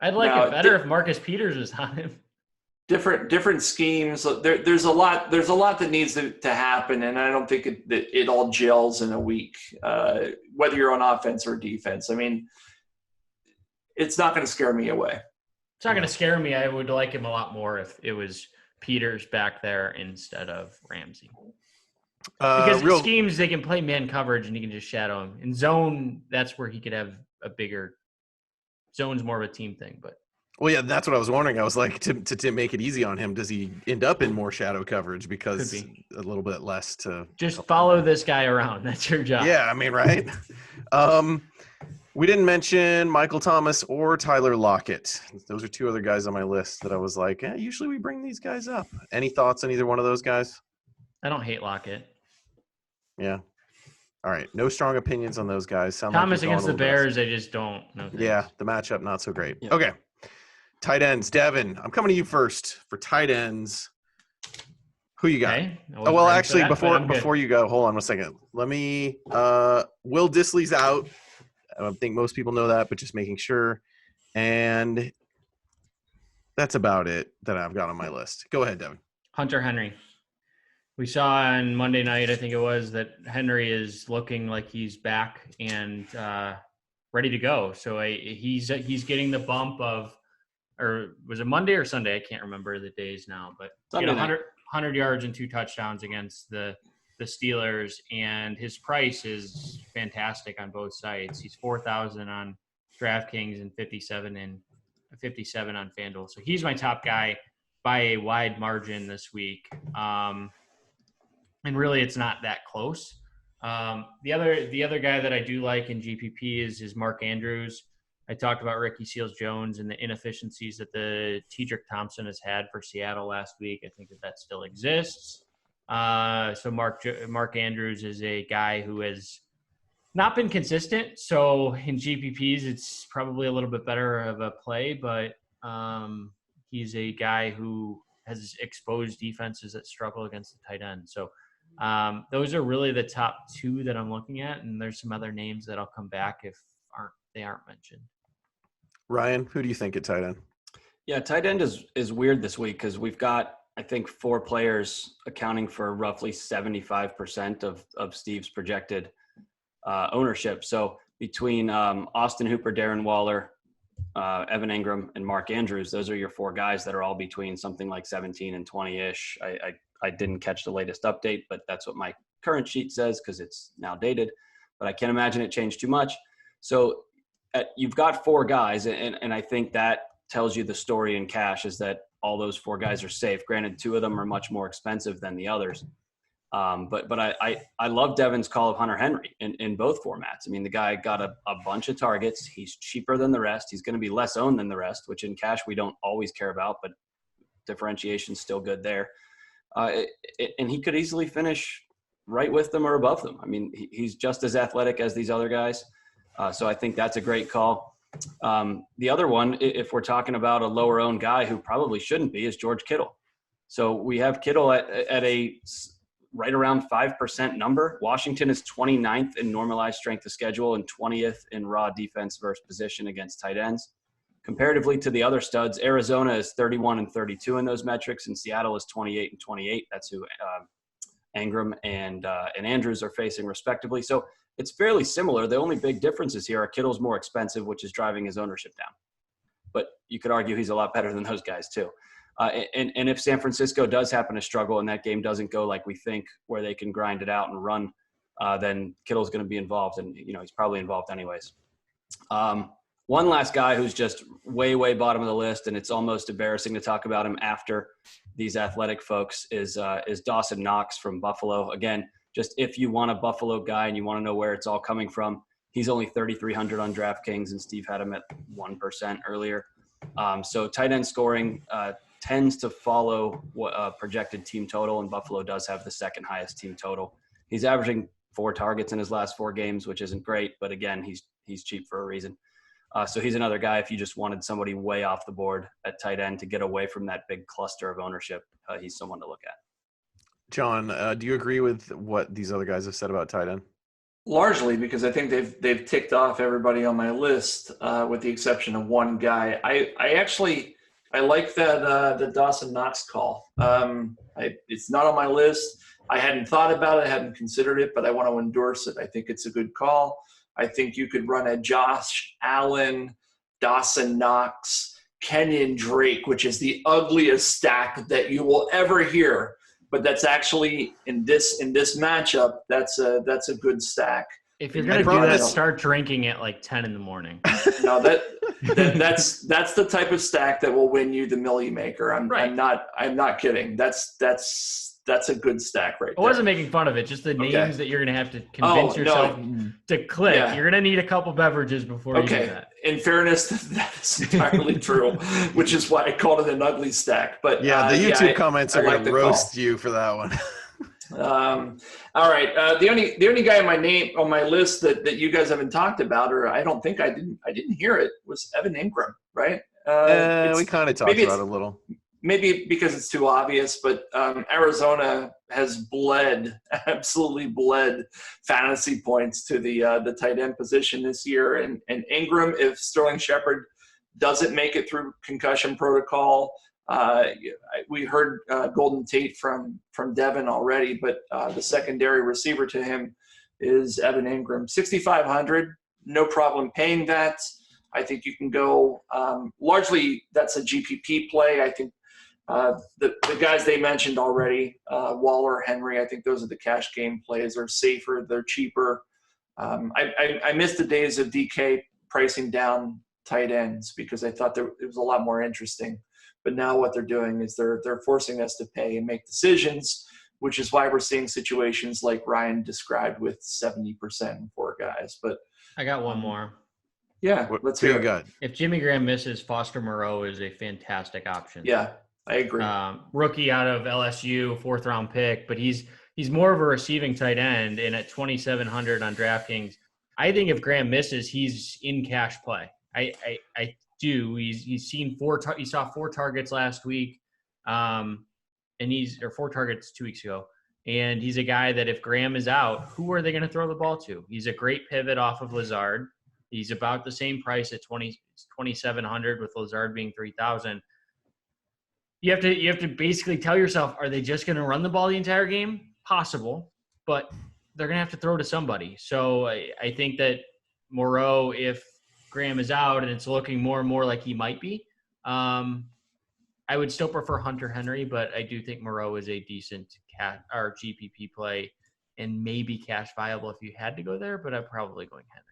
I'd like it better if Marcus Peters was on him. Different schemes. There's a lot that needs to happen, and I don't think it all gels in a week. Whether you're on offense or defense, I mean, it's not going to scare me away. It's not going to scare me. I would like him a lot more if it was Peters back there instead of Ramsey. Because in schemes, they can play man coverage and you can just shadow him. In zone, that's where he could have a bigger – zone's more of a team thing. But well, yeah, that's what I was wondering. I was like, to make it easy on him, does he end up in more shadow coverage because a little bit less to – just follow this guy around. That's your job. Yeah, I mean, right? We didn't mention Michael Thomas or Tyler Lockett. Those are two other guys on my list that I was like, usually we bring these guys up. Any thoughts on either one of those guys? I don't hate Lockett. Yeah. All right. No strong opinions on those guys. Thomas against the Bears, I just don't know. Yeah, the matchup not so great. Yeah. Okay. Tight ends. Devin, I'm coming to you first for tight ends. Who you got? Okay. Oh, well, actually, before you go, hold on 1 second. Let me Will Dissly's out. I think most people know that, but just making sure. And that's about it that I've got on my list. Go ahead, Devin. Hunter Henry. We saw on Monday night, I think it was, that Henry is looking like he's back and ready to go. So he's getting the bump of, or was it Monday or Sunday? I can't remember the days now, but 100 yards and 2 touchdowns against the Steelers, and his price is fantastic on both sides. He's 4,000 on DraftKings and 57 on FanDuel. So he's my top guy by a wide margin this week. And really, it's not that close. The other guy that I do like in GPP is Mark Andrews. I talked about Ricky Seals-Jones and the inefficiencies that the Tedrick Thompson has had for Seattle last week. I think that still exists. So Mark Andrews is a guy who has not been consistent. So in GPPs, it's probably a little bit better of a play, but he's a guy who has exposed defenses that struggle against the tight end. So those are really the top 2 that I'm looking at, and there's some other names that I'll come back if they aren't mentioned. Ryan, who do you think at tight end? Yeah, tight end is weird this week because we've got, I think, 4 players accounting for roughly 75% of Steve's projected ownership. So between Austin Hooper, Darren Waller, Evan Ingram, and Mark Andrews, those are your 4 guys that are all between something like 17 and 20-ish. I didn't catch the latest update, but that's what my current sheet says because it's now dated. But I can't imagine it changed too much. So you've got 4 guys, and I think that tells you the story in cash is that all those 4 guys are safe. Granted, 2 of them are much more expensive than the others. But I love Devin's call of Hunter Henry in both formats. I mean, the guy got a bunch of targets. He's cheaper than the rest. He's going to be less owned than the rest, which in cash we don't always care about, but differentiation's still good there. And he could easily finish right with them or above them. I mean, he's just as athletic as these other guys. So I think that's a great call. The other one, if we're talking about a lower owned guy who probably shouldn't be, is George Kittle. So we have Kittle at a right around 5% number. Washington is 29th in normalized strength of schedule and 20th in raw defense versus position against tight ends. Comparatively to the other studs, Arizona is 31 and 32 in those metrics, and Seattle is 28 and 28. That's who Ingram and Andrews are facing respectively. So it's fairly similar. The only big differences here are Kittle's more expensive, which is driving his ownership down. But you could argue he's a lot better than those guys too. And if San Francisco does happen to struggle and that game doesn't go like we think, where they can grind it out and run, then Kittle's going to be involved, and he's probably involved anyways. One last guy who's just way, way bottom of the list, and it's almost embarrassing to talk about him after these athletic folks, is Dawson Knox from Buffalo. Again, just if you want a Buffalo guy and you want to know where it's all coming from, he's only 3,300 on DraftKings, and Steve had him at 1% earlier. So tight end scoring tends to follow what projected team total, and Buffalo does have the second highest team total. He's averaging 4 targets in his last 4 games, which isn't great, but again, he's cheap for a reason. So he's another guy, if you just wanted somebody way off the board at tight end to get away from that big cluster of ownership, he's someone to look at. John, do you agree with what these other guys have said about tight end? Largely because I think they've ticked off everybody on my list, with the exception of one guy. I like that the Dawson Knox call. It's not on my list. I hadn't thought about it, I hadn't considered it, but I want to endorse it. I think it's a good call. I think you could run a Josh Allen, Dawson Knox, Kenyon Drake, which is the ugliest stack that you will ever hear. But that's actually in this matchup, that's a good stack. If you're gonna do that, start drinking at like 10 in the morning. No, that's the type of stack that will win you the Millie Maker. I'm not kidding. That's a good stack right there. I wasn't making fun of it. Just the names that you're going to have to convince yourself to click. Yeah. You're going to need a couple beverages before you do that. In fairness, that is entirely true, which is why I called it an ugly stack. But the YouTube comments are going to roast you for that one. All right. The only guy on my list that you guys haven't talked about, or I don't think I didn't hear it, was Evan Ingram, right? We kind of talked about it a little. Maybe because it's too obvious, but Arizona has absolutely bled fantasy points to the tight end position this year. And Ingram, if Sterling Shepard doesn't make it through concussion protocol, we heard Golden Tate from Devin already, but the secondary receiver to him is Evan Ingram. 6,500, no problem paying that. I think you can go largely that's a GPP play. I think the guys they mentioned already, Waller, Henry, I think those are the cash game plays. They're safer, they're cheaper. I missed the days of DK pricing down tight ends because I thought it was a lot more interesting. But now what they're doing is they're forcing us to pay and make decisions, which is why we're seeing situations like Ryan described with 70% in 4 guys. But I got one more. Yeah, let's hear it. If Jimmy Graham misses, Foster Moreau is a fantastic option. Yeah, I agree. Rookie out of LSU, 4th-round pick, but he's more of a receiving tight end, and at 2,700 on DraftKings, I think if Graham misses, he's in cash play. I do. He saw 4 targets last week, and 4 targets 2 weeks ago. And he's a guy that if Graham is out, who are they going to throw the ball to? He's a great pivot off of Lazard. He's about the same price at 2,700 with Lazard being 3,000. You have to basically tell yourself, are they just going to run the ball the entire game? Possible, but they're going to have to throw to somebody. So I think that Moreau, if Graham is out and it's looking more and more like he might be, I would still prefer Hunter Henry, but I do think Moreau is a decent GPP play and maybe cash viable if you had to go there, but I'm probably going Henry.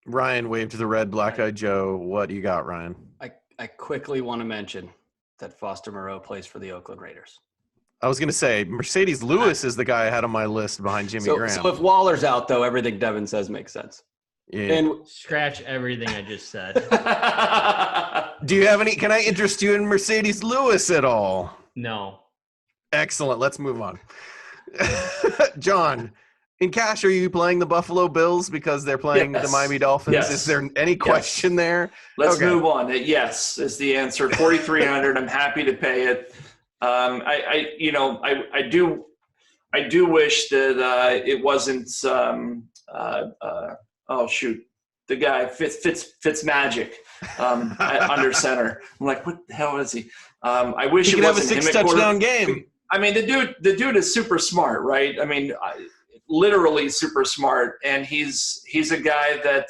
Ryan waved to the red, black-eyed Joe. What do you got, Ryan? I quickly want to mention that Foster Moreau plays for the Oakland Raiders. I was going to say, Mercedes Lewis is the guy I had on my list behind Jimmy Graham. So if Waller's out, though, everything Devin says makes sense. Yeah. And scratch everything I just said. Do you have any? Can I interest you in Mercedes Lewis at all? No. Excellent. Let's move on. John, in cash, are you playing the Buffalo Bills because they're playing the Miami Dolphins? Yes. Is there any question there? Let's move on. Yes is the answer. 4,300. I'm happy to pay it. I do wish that it wasn't. The guy Fitz Magic under center. I'm like, what the hell is he? I wish he it wasn't have a 6 touchdown game. I mean, the dude is super smart, right? I mean, literally super smart, and he's a guy that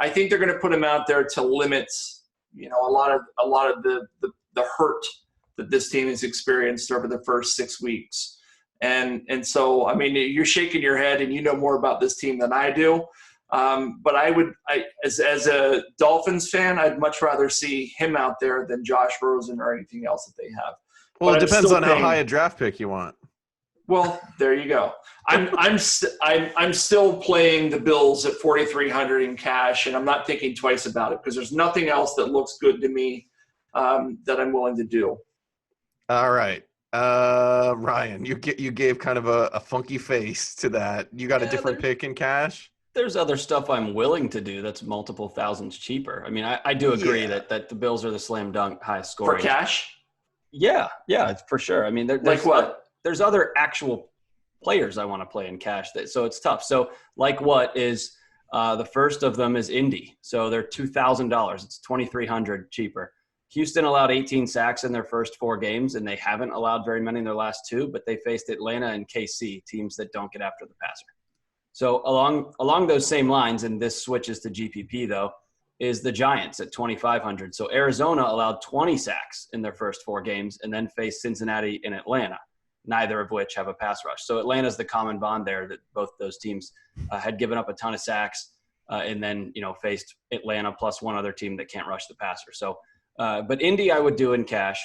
I think they're going to put him out there to limit, a lot of the hurt that this team has experienced over the first 6 weeks. And so, I mean, you're shaking your head and you know more about this team than I do. But as a Dolphins fan, I'd much rather see him out there than Josh Rosen or anything else that they have. Well, but it depends on how high a draft pick you want. Well, there you go. I'm still playing the Bills at 4,300 in cash, and I'm not thinking twice about it because there's nothing else that looks good to me that I'm willing to do. All right, Ryan, you gave kind of a funky face to that. You got a different pick in cash? There's other stuff I'm willing to do that's multiple thousands cheaper. I mean, I do agree that the Bills are the slam dunk highest scoring. For cash? Yeah, for sure. I mean, there's like what? There's other actual players I want to play in cash. So it's tough. So like what is the first of them is Indy. So they're $2,000. It's $2,300 cheaper. Houston allowed 18 sacks in their first 4 games, and they haven't allowed very many in their last 2, but they faced Atlanta and KC, teams that don't get after the passer. So along those same lines, and this switches to GPP though, is the Giants at 2,500. So Arizona allowed 20 sacks in their first 4 games and then faced Cincinnati and Atlanta, neither of which have a pass rush. So Atlanta's the common bond there, that both those teams had given up a ton of sacks and then, faced Atlanta plus one other team that can't rush the passer. So, but Indy I would do in cash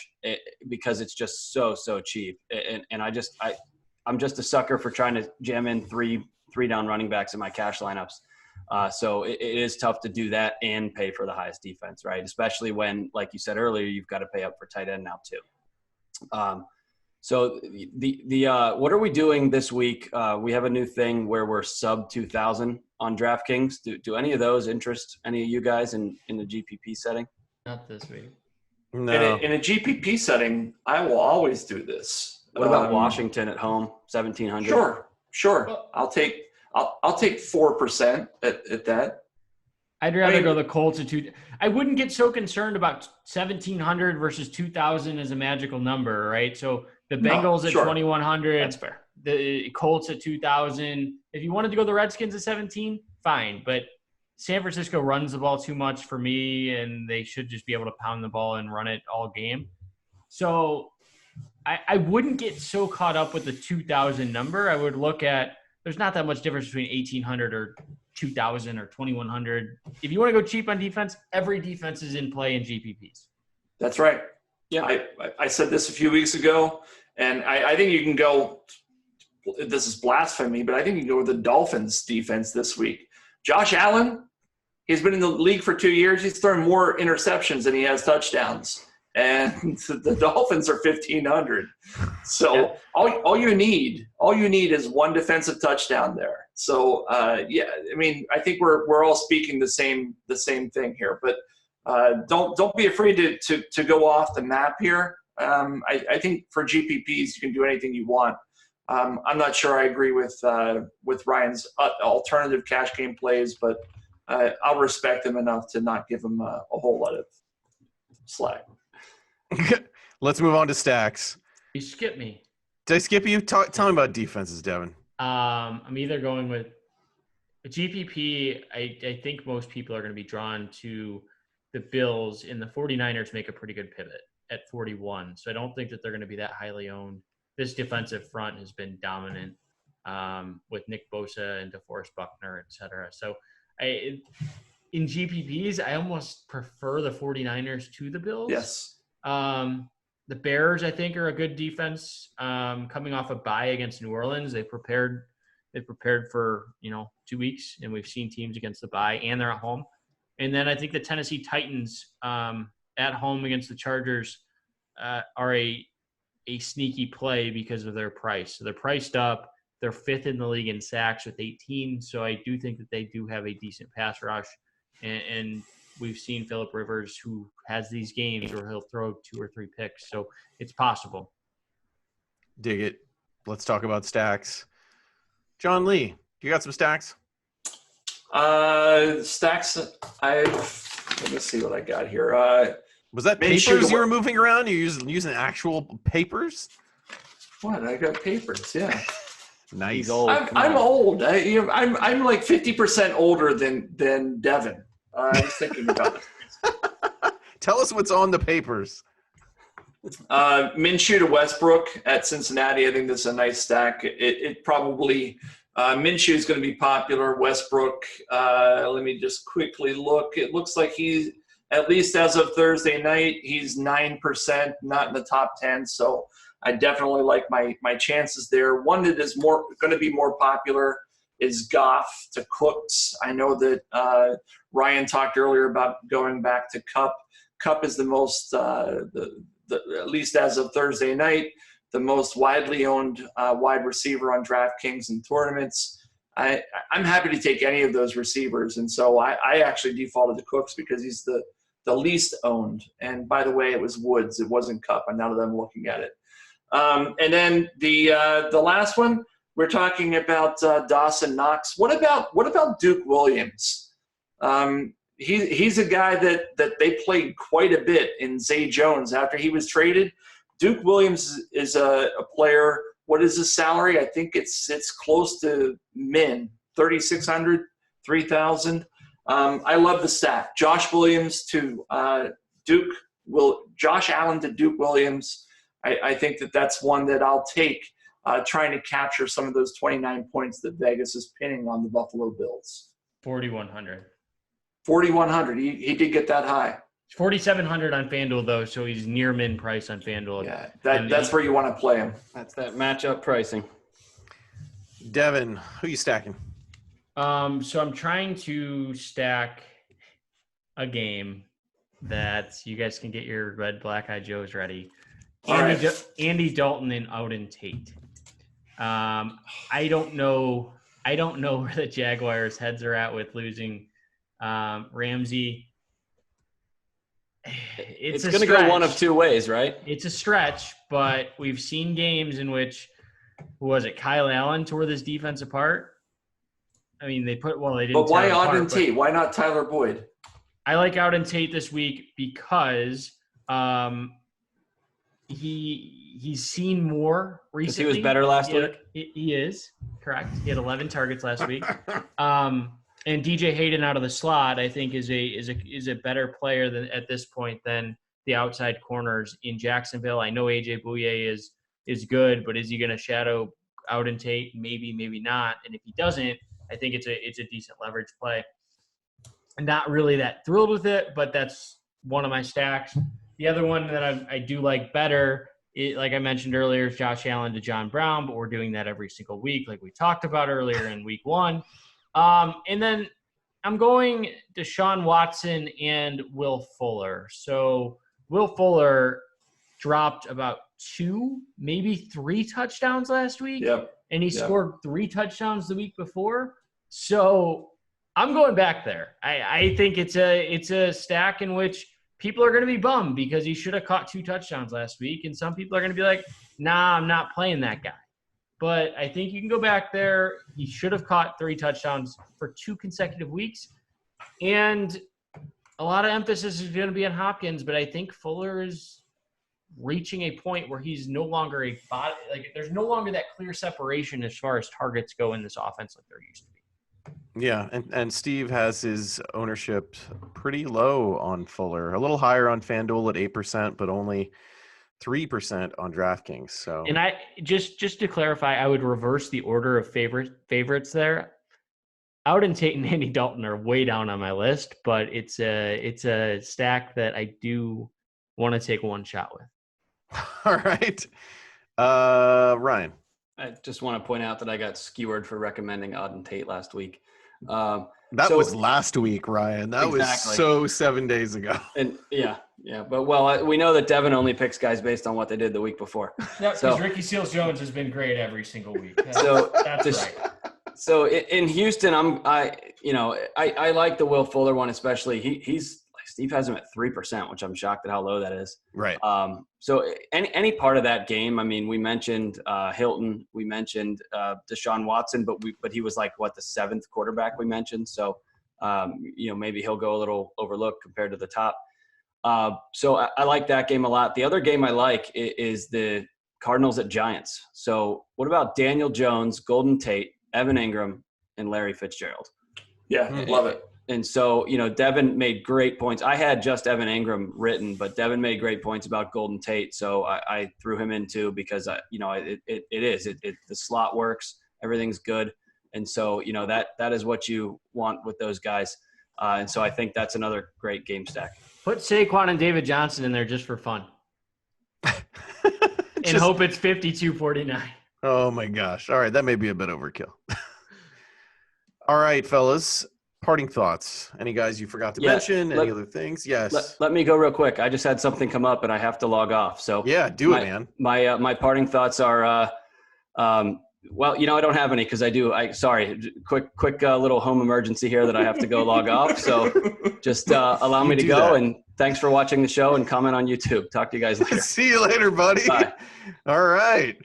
because it's just so cheap. And I'm just a sucker for trying to jam in three down running backs in my cash lineups. So it is tough to do that and pay for the highest defense, right? Especially when, like you said earlier, you've got to pay up for tight end now too. So the what are we doing this week? We have a new thing where we're sub 2,000 on DraftKings. Do any of those interest any of you guys in the GPP setting? Not this week. No. In a GPP setting, I will always do this. What about Washington at home, 1,700? Sure. I'll take 4% at that. I'd rather go the Colts at 2. I wouldn't get so concerned about 1,700 versus 2,000 as a magical number, right? So the Bengals at 2,100. That's fair. The Colts at 2,000. If you wanted to go the Redskins at 17, fine. But San Francisco runs the ball too much for me, and they should just be able to pound the ball and run it all game. So I wouldn't get so caught up with the 2,000 number. I would look at there's not that much difference between 1,800 or 2,000 or 2,100. If you want to go cheap on defense, every defense is in play in GPPs. That's right. Yeah, I said this a few weeks ago, and I think you can go – this is blasphemy, but I think you can go with the Dolphins defense this week. Josh Allen, he's been in the league for 2 years. He's thrown more interceptions than he has touchdowns. And the Dolphins are 1,500. So all you need is one defensive touchdown there. So I mean, I think we're all speaking the same thing here. But don't be afraid to go off the map here. I think for GPPs you can do anything you want. I'm not sure I agree with Ryan's alternative cash game plays, but I'll respect him enough to not give him a whole lot of slack. Let's move on to stacks. You skipped me. Did I skip you? Tell me about defenses, Devin. I'm either going with a GPP. I think most people are going to be drawn to the Bills, and the 49ers make a pretty good pivot at 41. So I don't think that they're going to be that highly owned. This defensive front has been dominant with Nick Bosa and DeForest Buckner, et cetera. So in GPPs, I almost prefer the 49ers to the Bills. Yes. The Bears, I think, are a good defense coming off a bye against New Orleans. They prepared for 2 weeks, and we've seen teams against the bye, and they're at home. And then I think the Tennessee Titans at home against the Chargers are a sneaky play because of their price. So they're priced up. They're 5th in the league in sacks with 18. So I do think that they do have a decent pass rush. And we've seen Phillip Rivers, who has these games where he'll throw 2 or 3 picks. So it's possible. Dig it. Let's talk about stacks. John Lee, you got some stacks? Stacks, let me see what I got here. Was that papers you were moving around? You're using actual papers? What? I got papers, yeah. Nice. He's old. I'm old. I'm like 50% older than Devin. I was thinking about it. Tell us what's on the papers. Minshew to Westbrook at Cincinnati. I think this is a nice stack. It probably Minshew is going to be popular. Westbrook, let me just quickly look. It looks like he's, at least as of Thursday night, he's 9%, not in the top 10. So I definitely like my chances there. One that is going to be more popular is Goff to Cooks. I know that Ryan talked earlier about going back to Kupp. Kupp is the most, at least as of Thursday night, the most widely owned wide receiver on DraftKings and tournaments. I'm happy to take any of those receivers, and so I actually defaulted to Cooks because he's the least owned. And by the way, it was Woods. It wasn't Kupp. And now that I'm looking at it. And then the last one, we're talking about Dawson Knox. What about Duke Williams? He's a guy that they played quite a bit in Zay Jones after he was traded. Duke Williams is a player. What is his salary? I think it's close to min, 3,600, 3,000. I love the stack. Josh Williams to Josh Allen to Duke Williams. I think that's one that I'll take, trying to capture some of those 29 points that Vegas is pinning on the Buffalo Bills. 4,100. 4,100. He did get that high. 4,700 on FanDuel, though, so he's near min price on FanDuel. Yeah, that's where you want to play him. That's that matchup pricing. Devin, who are you stacking? So I'm trying to stack a game that you guys can get your red black eye Joes ready. Andy Dalton and Auden Tate. I don't know where the Jaguars' heads are at with losing Ramsey. It's going to go one of two ways, right? It's a stretch, but we've seen games in which, Kyle Allen tore this defense apart. I mean, they didn't. But why Auden Tate? Why not Tyler Boyd? I like Auden Tate this week because he's seen more recently. He was better last week. He is correct. He had 11 targets last week. And DJ Hayden out of the slot, I think, is a better player at this point than the outside corners in Jacksonville. I know AJ Bouye is good, but is he going to shadow Auden Tate? Maybe, maybe not. And if he doesn't, I think it's a decent leverage play. I'm not really that thrilled with it, but that's one of my stacks. The other one that I do like better, like I mentioned earlier, is Josh Allen to John Brown, but we're doing that every single week, like we talked about earlier in week 1. And then I'm going Deshaun Watson and Will Fuller. So Will Fuller dropped about 2, maybe 3 touchdowns last week. Yep. And he scored 3 touchdowns the week before. So I'm going back there. I think it's a stack in which people are going to be bummed because he should have caught 2 touchdowns last week. And some people are going to be like, nah, I'm not playing that guy. But I think you can go back there. He should have caught 3 touchdowns for 2 consecutive weeks. And a lot of emphasis is going to be on Hopkins, but I think Fuller is reaching a point where he's no longer a bot. Like, there's no longer that clear separation as far as targets go in this offense like there used to be. Yeah, and Steve has his ownership pretty low on Fuller, a little higher on FanDuel at 8%, but only 3% on DraftKings. So, and I just to clarify, I would reverse the order of favorites there. Auden Tate and Andy Dalton are way down on my list, but it's a stack that I do want to take one shot with. All right, Ryan. I just want to point out that I got skewered for recommending Auden Tate last week. That was last week, Ryan. That exactly. was so 7 days ago. And yeah. But we know that Devin only picks guys based on what they did the week before. Yeah, because Ricky Seals-Jones has been great every single week. That's right. So in Houston, I like the Will Fuller one especially. Steve has him at 3%, which I'm shocked at how low that is. Right. So any part of that game, I mean, we mentioned Hilton, we mentioned Deshaun Watson, but he was like the 7th quarterback we mentioned. So maybe he'll go a little overlooked compared to the top. So I like that game a lot. The other game I like is the Cardinals at Giants. So what about Daniel Jones, Golden Tate, Evan Ingram, and Larry Fitzgerald? Yeah, love it. And so, Devin made great points. I had just Evan Ingram written, but Devin made great points about Golden Tate. So I threw him in too because, the slot works. Everything's good. And so, that is what you want with those guys. And so I think that's another great game stack. Put Saquon and David Johnson in there just for fun. And hope it's 52-49. Oh my gosh. All right. That may be a bit overkill. All right, fellas. Parting thoughts. Any guys you forgot to mention? Any other things? Yes. Let me go real quick. I just had something come up and I have to log off. So yeah, do it, man. My parting thoughts are, well, I don't have any because sorry, quick little home emergency here that I have to go log off. So just allow me to go. And thanks for watching the show and comment on YouTube. Talk to you guys later. See you later, buddy. Bye. All right.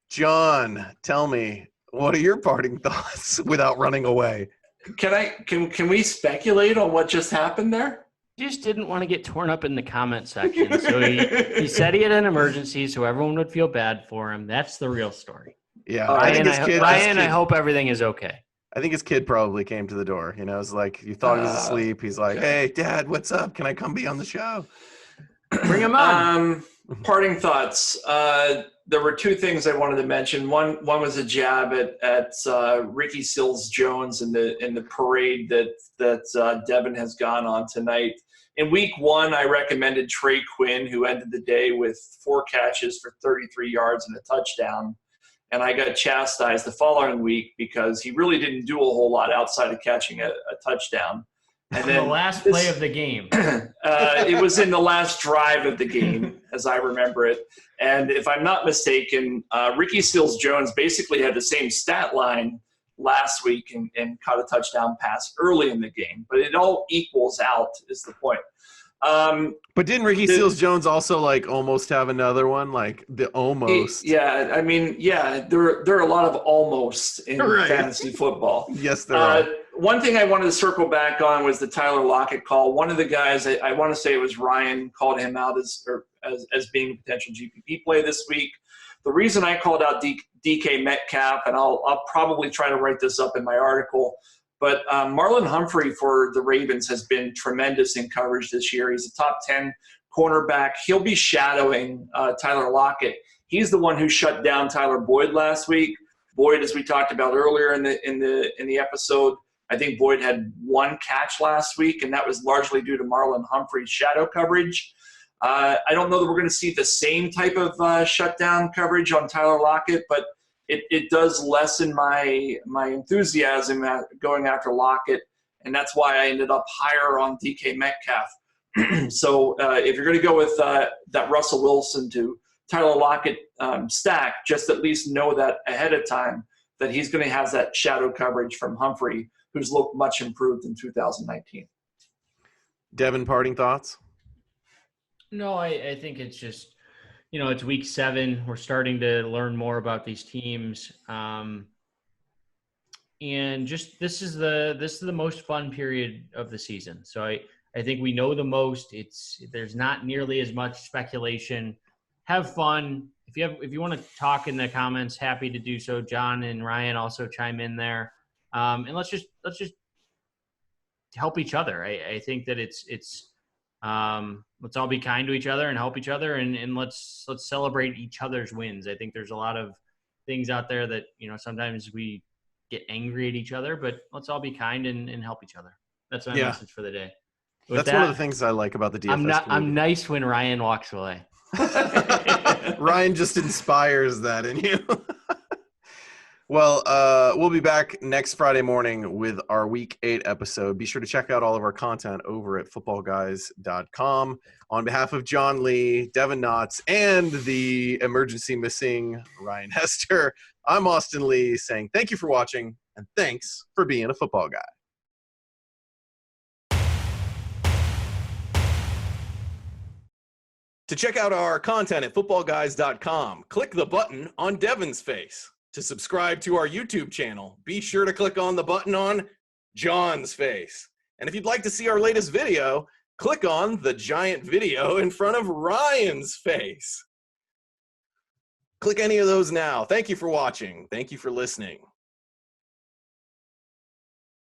John, tell me, what are your parting thoughts without running away? Can we speculate on what just happened there? He just didn't want to get torn up in the comment section. So he said he had an emergency so everyone would feel bad for him. That's the real story. Yeah. I hope everything is okay. I think his kid probably came to the door. It's like you thought he was asleep. He's like, hey, Dad, what's up? Can I come be on the show? Bring him on. Parting thoughts. There were two things I wanted to mention. One was a jab at Ricky Seals-Jones in the parade that Devin has gone on tonight. In week 1, I recommended Trey Quinn, who ended the day with 4 catches for 33 yards and a touchdown. And I got chastised the following week because he really didn't do a whole lot outside of catching a touchdown. And then the last play of the game. It was in the last drive of the game, as I remember it. And if I'm not mistaken, Ricky Seals-Jones basically had the same stat line last week and caught a touchdown pass early in the game. But it all equals out is the point. But didn't Ricky Seals-Jones also almost have another one? Almost. Yeah, I mean, there are a lot of almost in fantasy football. Yes, there are. One thing I wanted to circle back on was the Tyler Lockett call. One of the guys, I want to say it was Ryan, called him out as being a potential GPP play this week. The reason I called out DK Metcalf, and I'll probably try to write this up in my article, but Marlon Humphrey for the Ravens has been tremendous in coverage this year. He's a top 10 cornerback. He'll be shadowing Tyler Lockett. He's the one who shut down Tyler Boyd last week. Boyd, as we talked about earlier in the episode, I think Boyd had 1 catch last week, and that was largely due to Marlon Humphrey's shadow coverage. I don't know that we're going to see the same type of shutdown coverage on Tyler Lockett, but it does lessen my enthusiasm at going after Lockett, and that's why I ended up higher on DK Metcalf. So if you're going to go with that Russell Wilson to Tyler Lockett stack, just at least know that ahead of time that he's going to have that shadow coverage from Humphrey, who's looked much improved in 2019. Devin, parting thoughts? No, I think it's just, it's week 7. We're starting to learn more about these teams. And just this is the most fun period of the season. So I think we know the most. There's not nearly as much speculation. Have fun. If you want to talk in the comments, happy to do so. John and Ryan also chime in there. And let's just help each other. I think that it's let's all be kind to each other and help each other, and let's celebrate each other's wins. I think there's a lot of things out there that sometimes we get angry at each other, but let's all be kind and help each other. That's my message for the day. That's one of the things I like about the DFS community. I'm nice when Ryan walks away. Ryan just inspires that in you. Well, we'll be back next Friday morning with our Week 8 episode. Be sure to check out all of our content over at footballguys.com. On behalf of John Lee, Devin Knotts, and the emergency missing Ryan Hester, I'm Austin Lee saying thank you for watching and thanks for being a football guy. To check out our content at footballguys.com, click the button on Devin's face. To subscribe to our YouTube channel, be sure to click on the button on John's face. And if you'd like to see our latest video, click on the giant video in front of Ryan's face. Click any of those now. Thank you for watching. Thank you for listening.